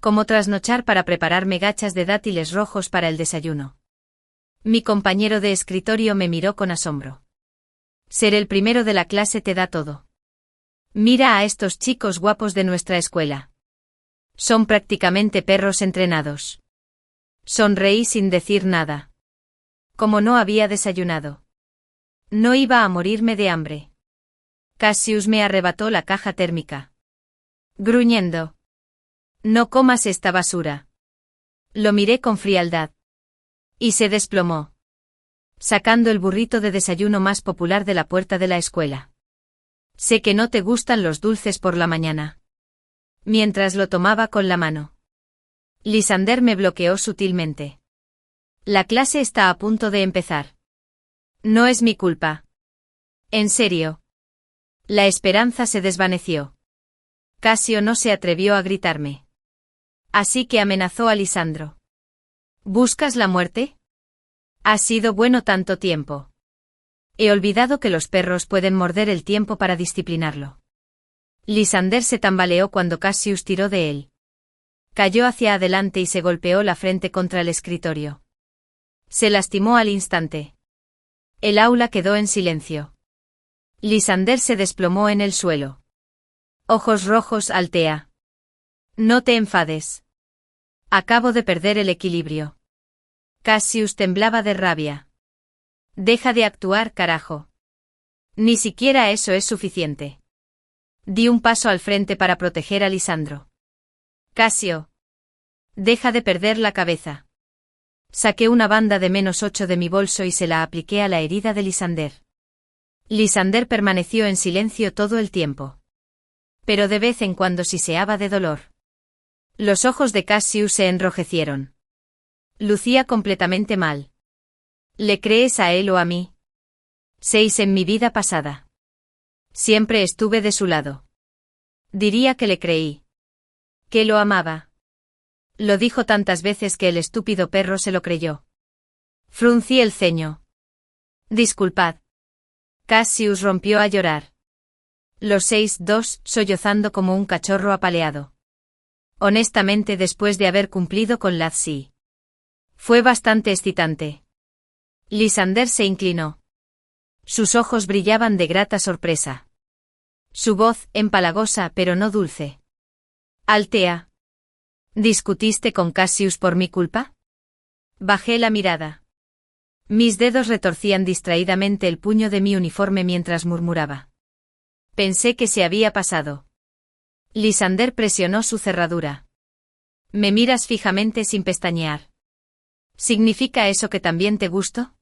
Como trasnochar para prepararme gachas de dátiles rojos para el desayuno. Mi compañero de escritorio me miró con asombro. Ser el primero de la clase te da todo. Mira a estos chicos guapos de nuestra escuela. Son prácticamente perros entrenados. Sonreí sin decir nada. Como no había desayunado. No iba a morirme de hambre. Cassius me arrebató la caja térmica. Gruñendo. No comas esta basura. Lo miré con frialdad. Y se desplomó. Sacando el burrito de desayuno más popular de la puerta de la escuela. Sé que no te gustan los dulces por la mañana. Mientras lo tomaba con la mano. Lysander me bloqueó sutilmente. La clase está a punto de empezar. No es mi culpa. En serio. La esperanza se desvaneció. Cassio no se atrevió a gritarme. Así que amenazó a Lisandro. ¿Buscas la muerte? Ha sido bueno tanto tiempo. He olvidado que los perros pueden morder el tiempo para disciplinarlo. Lysander se tambaleó cuando Cassius tiró de él. Cayó hacia adelante y se golpeó la frente contra el escritorio. Se lastimó al instante. El aula quedó en silencio. Lysander se desplomó en el suelo. Ojos rojos, Altea. No te enfades. Acabo de perder el equilibrio. Cassius temblaba de rabia. Deja de actuar, carajo. Ni siquiera eso es suficiente. Di un paso al frente para proteger a Lisandro. Cassio. Deja de perder la cabeza. Saqué una banda de -8 de mi bolso y se la apliqué a la herida de Lysander. Lysander permaneció en silencio todo el tiempo. Pero de vez en cuando siseaba de dolor. Los ojos de Cassius se enrojecieron. Lucía completamente mal. ¿Le crees a él o a mí? 6 en mi vida pasada. Siempre estuve de su lado. Diría que le creí. Que lo amaba. Lo dijo tantas veces que el estúpido perro se lo creyó. Fruncí el ceño. Disculpad. Cassius rompió a llorar. Los 6, sollozando como un cachorro apaleado. Honestamente, después de haber cumplido con Lazzi. Fue bastante excitante. Lysander se inclinó. Sus ojos brillaban de grata sorpresa. Su voz, empalagosa pero no dulce. Altea. ¿Discutiste con Cassius por mi culpa? Bajé la mirada. Mis dedos retorcían distraídamente el puño de mi uniforme mientras murmuraba. Pensé que se había pasado. Lysander presionó su cerradura. Me miras fijamente sin pestañear. ¿Significa eso que también te gusto?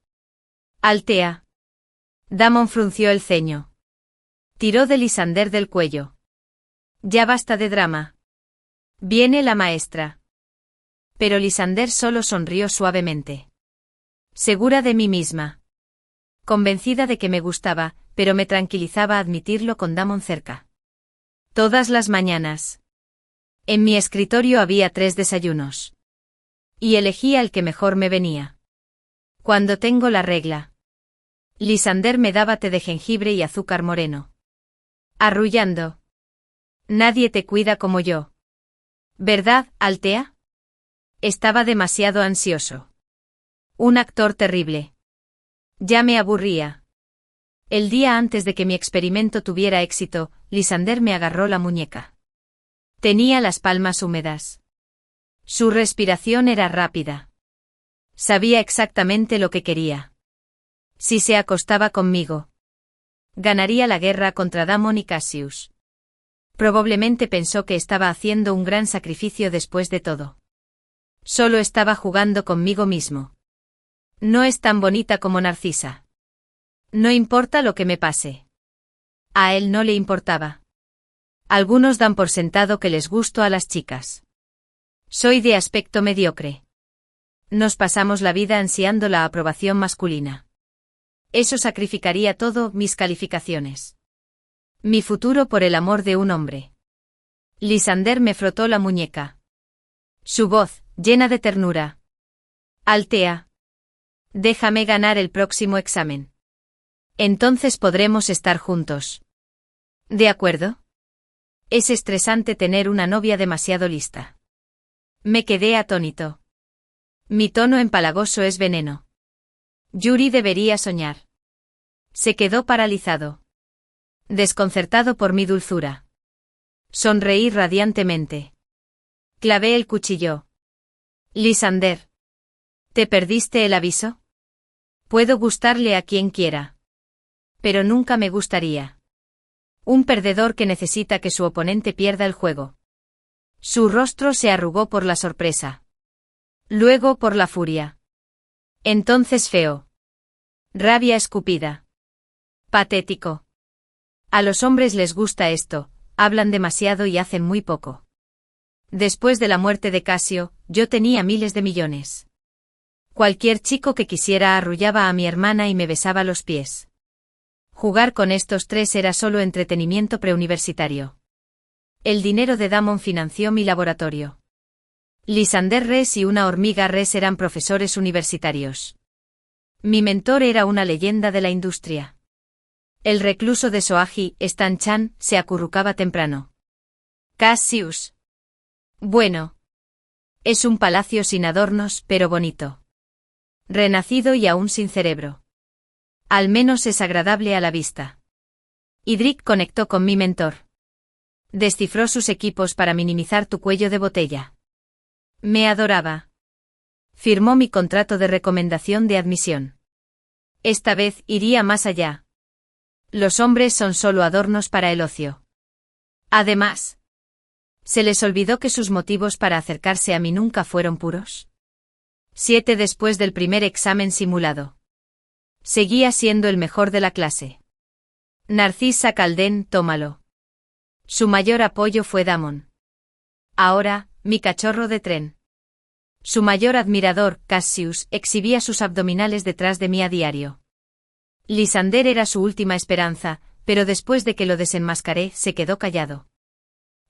Altea. Damon frunció el ceño. Tiró de Lysander del cuello. Ya basta de drama. Viene la maestra. Pero Lysander solo sonrió suavemente. Segura de mí misma. Convencida de que me gustaba, pero me tranquilizaba admitirlo con Damon cerca. Todas las mañanas. En mi escritorio había 3 desayunos. Y elegía el que mejor me venía. Cuando tengo la regla. Lysander me daba té de jengibre y azúcar moreno. Arrullando. Nadie te cuida como yo. ¿Verdad, Altea? Estaba demasiado ansioso. Un actor terrible. Ya me aburría. El día antes de que mi experimento tuviera éxito, Lysander me agarró la muñeca. Tenía las palmas húmedas. Su respiración era rápida. Sabía exactamente lo que quería. Si se acostaba conmigo, ganaría la guerra contra Damon y Cassius. Probablemente pensó que estaba haciendo un gran sacrificio después de todo. Solo estaba jugando conmigo mismo. No es tan bonita como Narcisa. No importa lo que me pase. A él no le importaba. Algunos dan por sentado que les gusto a las chicas. Soy de aspecto mediocre. Nos pasamos la vida ansiando la aprobación masculina. Eso sacrificaría todo, mis calificaciones. Mi futuro por el amor de un hombre. Lysander me frotó la muñeca. Su voz, llena de ternura. Altea. Déjame ganar el próximo examen. Entonces podremos estar juntos. ¿De acuerdo? Es estresante tener una novia demasiado lista. Me quedé atónito. Mi tono empalagoso es veneno. Yuri debería soñar. Se quedó paralizado. Desconcertado por mi dulzura. Sonreí radiantemente. Clavé el cuchillo. Lysander. ¿Te perdiste el aviso? Puedo gustarle a quien quiera. Pero nunca me gustaría. Un perdedor que necesita que su oponente pierda el juego. Su rostro se arrugó por la sorpresa. Luego por la furia. Entonces feo. Rabia escupida. Patético. A los hombres les gusta esto, hablan demasiado y hacen muy poco. Después de la muerte de Casio, yo tenía miles de millones. Cualquier chico que quisiera arrullaba a mi hermana y me besaba los pies. Jugar con estos tres era solo entretenimiento preuniversitario. El dinero de Damon financió mi laboratorio. Lysander Res y una hormiga Res eran profesores universitarios. Mi mentor era una leyenda de la industria. El recluso de Soaji, Stan Chan, se acurrucaba temprano. Cassius. Bueno. Es un palacio sin adornos, pero bonito. Renacido y aún sin cerebro. Al menos es agradable a la vista. Idrik conectó con mi mentor. Descifró sus equipos para minimizar tu cuello de botella. Me adoraba. Firmó mi contrato de recomendación de admisión. Esta vez iría más allá. Los hombres son solo adornos para el ocio. Además, ¿se les olvidó que sus motivos para acercarse a mí nunca fueron puros? 7 después del primer examen simulado. Seguía siendo el mejor de la clase. Narcisa Calden, tómalo. Su mayor apoyo fue Damon. Ahora, mi cachorro de tren. Su mayor admirador, Cassius, exhibía sus abdominales detrás de mí a diario. Lysander era su última esperanza, pero después de que lo desenmascaré, se quedó callado.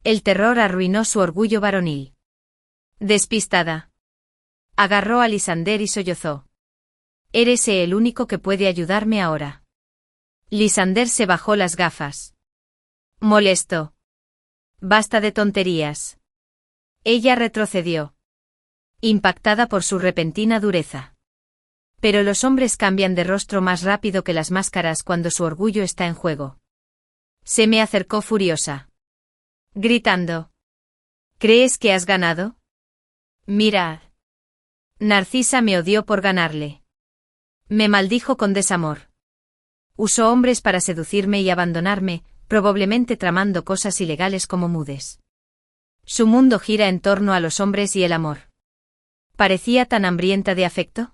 El terror arruinó su orgullo varonil. Despistada. Agarró a Lysander y sollozó. Eres el único que puede ayudarme ahora. Lysander se bajó las gafas. Molesto. Basta de tonterías. Ella retrocedió. Impactada por su repentina dureza. Pero los hombres cambian de rostro más rápido que las máscaras cuando su orgullo está en juego. Se me acercó furiosa. Gritando. ¿Crees que has ganado? Mirad. Narcisa me odió por ganarle. Me maldijo con desamor. Usó hombres para seducirme y abandonarme, probablemente tramando cosas ilegales como mudes. Su mundo gira en torno a los hombres y el amor. ¿Parecía tan hambrienta de afecto?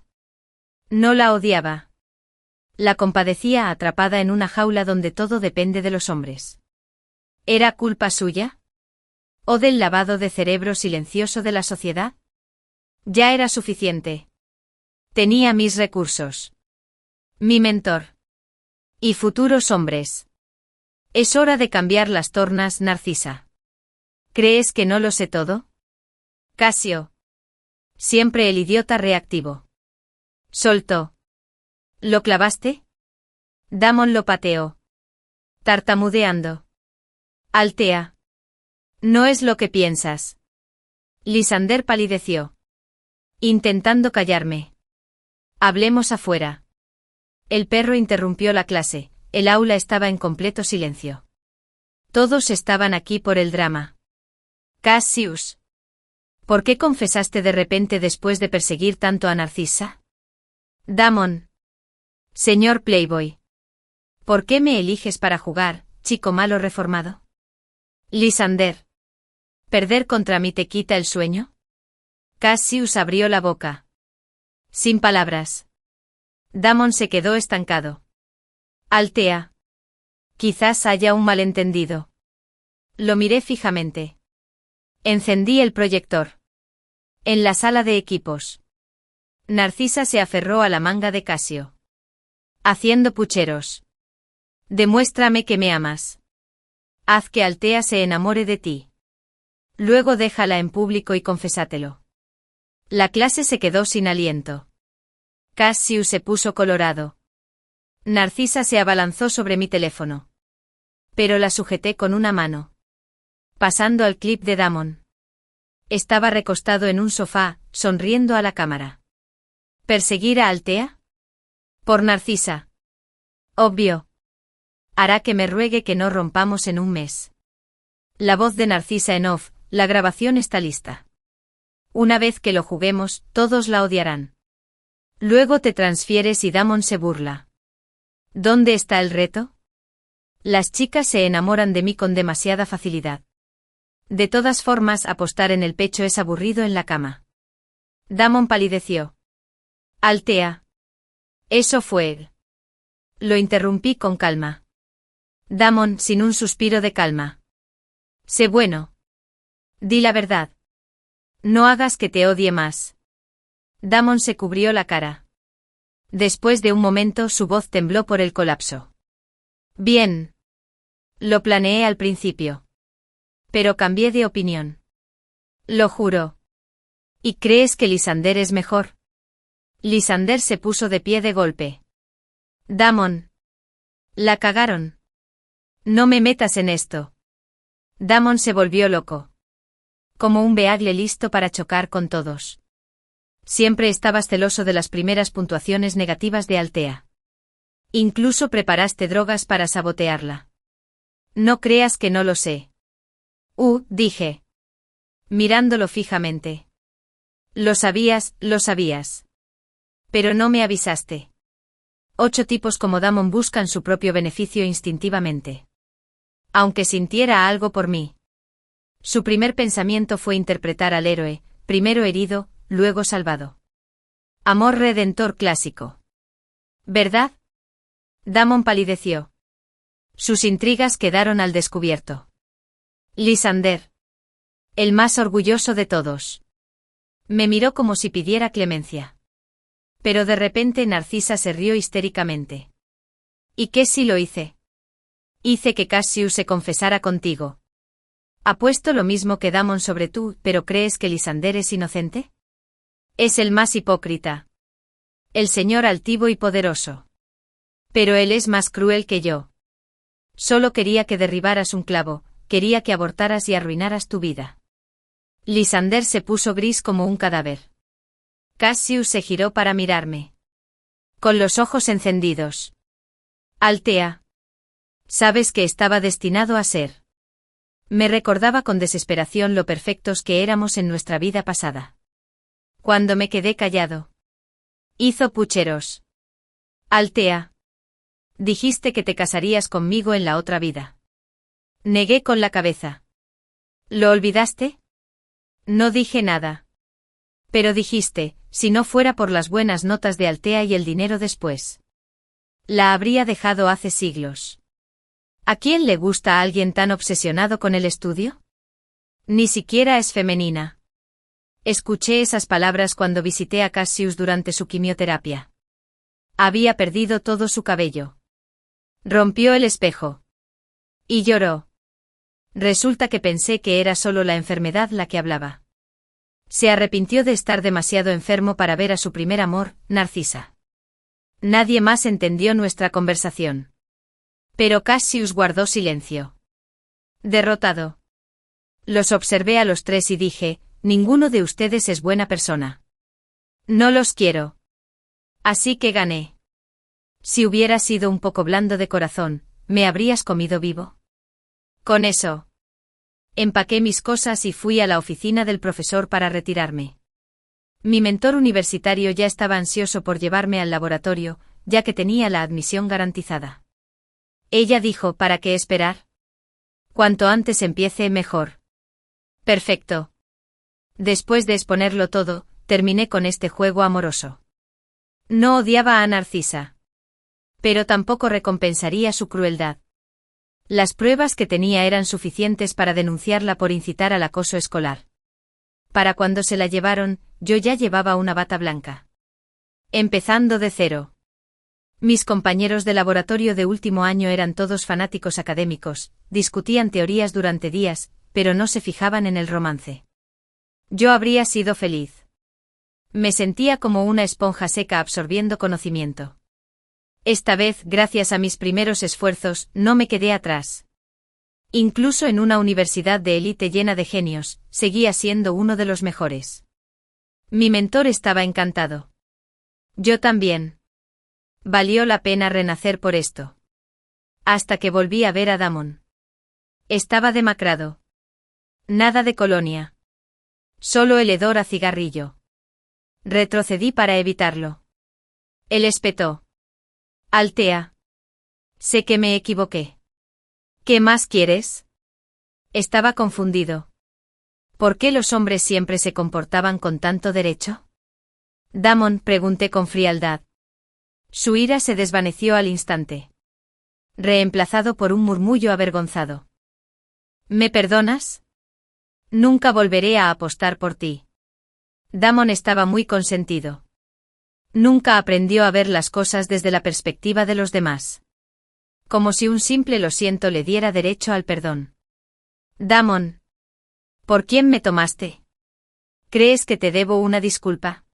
No la odiaba. La compadecía atrapada en una jaula donde todo depende de los hombres. ¿Era culpa suya? ¿O del lavado de cerebro silencioso de la sociedad? Ya era suficiente. Tenía mis recursos. Mi mentor. Y futuros hombres. Es hora de cambiar las tornas, Narcisa. ¿Crees que no lo sé todo? Casio. Siempre el idiota reactivo. Soltó. ¿Lo clavaste? Damon lo pateó. Tartamudeando. Altea. No es lo que piensas. Lysander palideció, intentando callarme. Hablemos afuera. El perro interrumpió la clase. El aula estaba en completo silencio. Todos estaban aquí por el drama. Cassius. ¿Por qué confesaste de repente después de perseguir tanto a Narcisa? Damon. Señor Playboy. ¿Por qué me eliges para jugar, chico malo reformado? Lysander. ¿Perder contra mí te quita el sueño? Cassius abrió la boca. Sin palabras. Damon se quedó estancado. Altea. Quizás haya un malentendido. Lo miré fijamente. Encendí el proyector. En la sala de equipos. Narcisa se aferró a la manga de Cassio. Haciendo pucheros. Demuéstrame que me amas. Haz que Altea se enamore de ti. Luego déjala en público y confesátelo. La clase se quedó sin aliento. Cassius se puso colorado. Narcisa se abalanzó sobre mi teléfono. Pero la sujeté con una mano. Pasando al clip de Damon. Estaba recostado en un sofá, sonriendo a la cámara. ¿Perseguir a Altea? Por Narcisa. Obvio. Hará que me ruegue que no rompamos en un mes. La voz de Narcisa en off, la grabación está lista. Una vez que lo juguemos, todos la odiarán. Luego te transfieres y Damon se burla. ¿Dónde está el reto? Las chicas se enamoran de mí con demasiada facilidad. De todas formas, apostar en el pecho es aburrido en la cama. Damon palideció. Altea. Eso fue él. Lo interrumpí con calma. Damon, sin un suspiro de calma. Sé bueno. Di la verdad. No hagas que te odie más. Damon se cubrió la cara. Después de un momento su voz tembló por el colapso. Bien. Lo planeé al principio. Pero cambié de opinión. Lo juro. ¿Y crees que Lysander es mejor? Lysander se puso de pie de golpe. Damon. La cagaron. No me metas en esto. Damon se volvió loco. Como un beagle listo para chocar con todos. Siempre estabas celoso de las primeras puntuaciones negativas de Altea. Incluso preparaste drogas para sabotearla. No creas que no lo sé. Dije. Mirándolo fijamente. Lo sabías, lo sabías. Pero no me avisaste. 8 tipos como Damon buscan su propio beneficio instintivamente. Aunque sintiera algo por mí. Su primer pensamiento fue interpretar al héroe, primero herido, luego salvado. Amor redentor clásico. ¿Verdad? Damon palideció. Sus intrigas quedaron al descubierto. Lysander. El más orgulloso de todos. Me miró como si pidiera clemencia. Pero de repente Narcisa se rió histéricamente. ¿Y qué si lo hice? Hice que Cassius se confesara contigo. Apuesto lo mismo que Damon sobre tú, pero ¿crees que Lysander es inocente? Es el más hipócrita. El señor altivo y poderoso. Pero él es más cruel que yo. Solo quería que derribaras un clavo, quería que abortaras y arruinaras tu vida. Lysander se puso gris como un cadáver. Cassius se giró para mirarme. Con los ojos encendidos. Altea. Sabes que estaba destinado a ser. Me recordaba con desesperación lo perfectos que éramos en nuestra vida pasada. Cuando me quedé callado. Hizo pucheros. Altea. Dijiste que te casarías conmigo en la otra vida. Negué con la cabeza. ¿Lo olvidaste? No dije nada. Pero dijiste, si no fuera por las buenas notas de Altea y el dinero después. La habría dejado hace siglos. ¿A quién le gusta a alguien tan obsesionado con el estudio? Ni siquiera es femenina. Escuché esas palabras cuando visité a Cassius durante su quimioterapia. Había perdido todo su cabello. Rompió el espejo. Y lloró. Resulta que pensé que era solo la enfermedad la que hablaba. Se arrepintió de estar demasiado enfermo para ver a su primer amor, Narcisa. Nadie más entendió nuestra conversación. Pero Cassius guardó silencio. Derrotado. Los observé a los tres y dije, ninguno de ustedes es buena persona. No los quiero. Así que gané. Si hubieras sido un poco blando de corazón, ¿me habrías comido vivo? Con eso. Empaqué mis cosas y fui a la oficina del profesor para retirarme. Mi mentor universitario ya estaba ansioso por llevarme al laboratorio, ya que tenía la admisión garantizada. Ella dijo, ¿para qué esperar? Cuanto antes empiece, mejor. Perfecto. Después de exponerlo todo, terminé con este juego amoroso. No odiaba a Narcisa. Pero tampoco recompensaría su crueldad. Las pruebas que tenía eran suficientes para denunciarla por incitar al acoso escolar. Para cuando se la llevaron, yo ya llevaba una bata blanca. Empezando de cero. Mis compañeros de laboratorio de último año eran todos fanáticos académicos, discutían teorías durante días, pero no se fijaban en el romance. Yo habría sido feliz. Me sentía como una esponja seca absorbiendo conocimiento. Esta vez, gracias a mis primeros esfuerzos, no me quedé atrás. Incluso en una universidad de élite llena de genios, seguía siendo uno de los mejores. Mi mentor estaba encantado. Yo también. Valió la pena renacer por esto. Hasta que volví a ver a Damon. Estaba demacrado. Nada de colonia. Solo el hedor a cigarrillo. Retrocedí para evitarlo. Él espetó. Altea. Sé que me equivoqué. ¿Qué más quieres? Estaba confundido. ¿Por qué los hombres siempre se comportaban con tanto derecho? Damon, pregunté con frialdad. Su ira se desvaneció al instante. Reemplazado por un murmullo avergonzado. ¿Me perdonas? Nunca volveré a apostar por ti. Damon estaba muy consentido. Nunca aprendió a ver las cosas desde la perspectiva de los demás. Como si un simple lo siento le diera derecho al perdón. Damon. ¿Por quién me tomaste? ¿Crees que te debo una disculpa?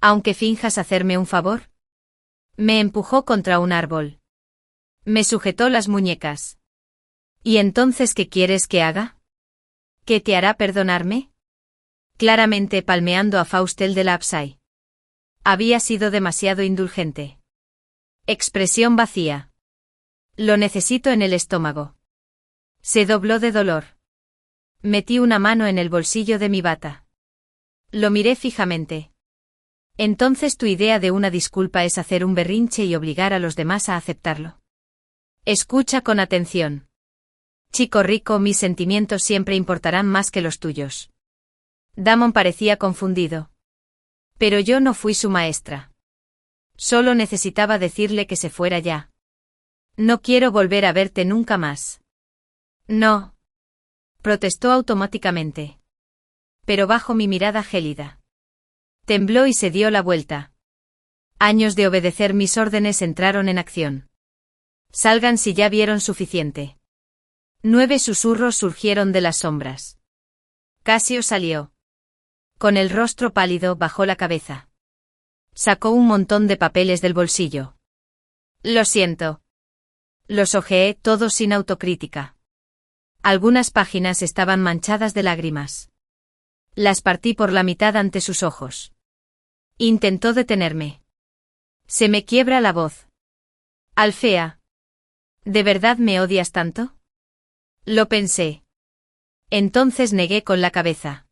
Aunque finjas hacerme un favor. Me empujó contra un árbol. Me sujetó las muñecas. ¿Y entonces qué quieres que haga? ¿Qué te hará perdonarme? Claramente palmeando a Faustel de la Absay. Había sido demasiado indulgente. Expresión vacía. Lo necesito en el estómago. Se dobló de dolor. Metí una mano en el bolsillo de mi bata. Lo miré fijamente. Entonces tu idea de una disculpa es hacer un berrinche y obligar a los demás a aceptarlo. Escucha con atención. Chico rico, mis sentimientos siempre importarán más que los tuyos. Damon parecía confundido. Pero yo no fui su maestra. Solo necesitaba decirle que se fuera ya. No quiero volver a verte nunca más. No. Protestó automáticamente. Pero bajo mi mirada gélida. Tembló y se dio la vuelta. Años de obedecer mis órdenes entraron en acción. Salgan si ya vieron suficiente. 9 susurros surgieron de las sombras. Casio salió. Con el rostro pálido bajó la cabeza. Sacó un montón de papeles del bolsillo. Lo siento. Los hojeé todos sin autocrítica. Algunas páginas estaban manchadas de lágrimas. Las partí por la mitad ante sus ojos. Intentó detenerme. Se me quiebra la voz. Alfea. ¿De verdad me odias tanto? Lo pensé. Entonces negué con la cabeza.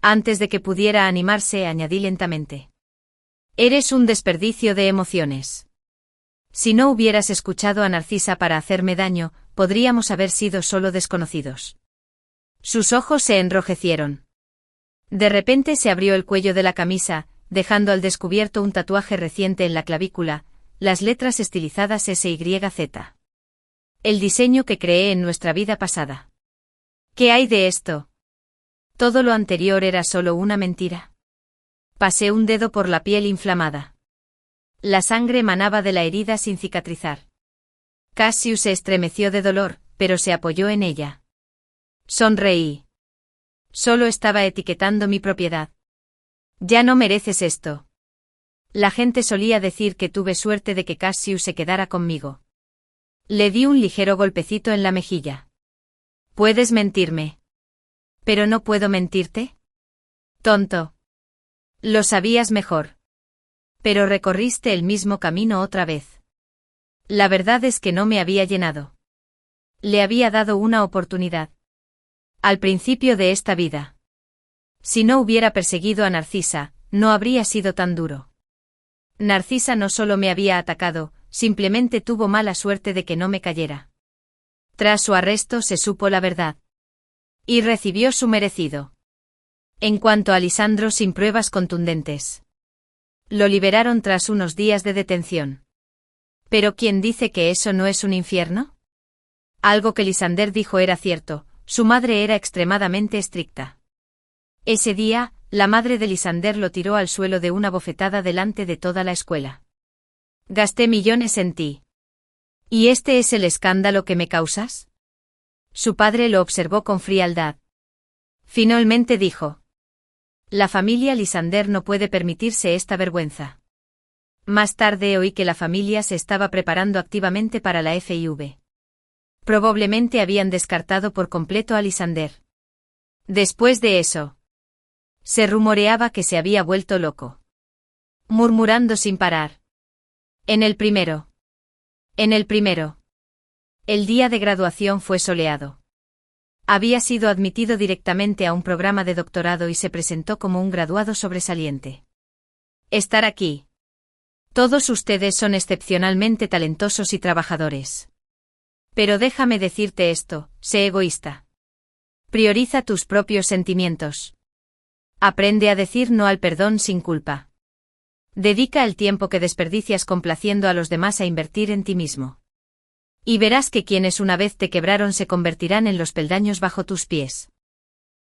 Antes de que pudiera animarse, añadí lentamente. Eres un desperdicio de emociones. Si no hubieras escuchado a Narcisa para hacerme daño, podríamos haber sido solo desconocidos. Sus ojos se enrojecieron. De repente se abrió el cuello de la camisa, dejando al descubierto un tatuaje reciente en la clavícula, las letras estilizadas SYZ. El diseño que creé en nuestra vida pasada. ¿Qué hay de esto? Todo lo anterior era solo una mentira. Pasé un dedo por la piel inflamada. La sangre manaba de la herida sin cicatrizar. Cassius se estremeció de dolor, pero se apoyó en ella. Sonreí. Solo estaba etiquetando mi propiedad. Ya no mereces esto. La gente solía decir que tuve suerte de que Cassius se quedara conmigo. Le di un ligero golpecito en la mejilla. Puedes mentirme. ¿Pero no puedo mentirte? Tonto. Lo sabías mejor. Pero recorriste el mismo camino otra vez. La verdad es que no me había llenado. Le había dado una oportunidad. Al principio de esta vida. Si no hubiera perseguido a Narcisa, no habría sido tan duro. Narcisa no solo me había atacado, simplemente tuvo mala suerte de que no me cayera. Tras su arresto se supo la verdad. Y recibió su merecido. En cuanto a Lisandro, sin pruebas contundentes. Lo liberaron tras unos días de detención. ¿Pero quién dice que eso no es un infierno? Algo que Lisander dijo era cierto, su madre era extremadamente estricta. Ese día, la madre de Lisander lo tiró al suelo de una bofetada delante de toda la escuela. Gasté millones en ti. ¿Y este es el escándalo que me causas? Su padre lo observó con frialdad. Finalmente dijo: la familia Lisander no puede permitirse esta vergüenza. Más tarde oí que la familia se estaba preparando activamente para la FIV. Probablemente habían descartado por completo a Lisander. Después de eso, se rumoreaba que se había vuelto loco. Murmurando sin parar. En el primero. El día de graduación fue soleado. Había sido admitido directamente a un programa de doctorado y se presentó como un graduado sobresaliente. Estar aquí. Todos ustedes son excepcionalmente talentosos y trabajadores. Pero déjame decirte esto, sé egoísta. Prioriza tus propios sentimientos. Aprende a decir no al perdón sin culpa. Dedica el tiempo que desperdicias complaciendo a los demás a invertir en ti mismo. Y verás que quienes una vez te quebraron se convertirán en los peldaños bajo tus pies.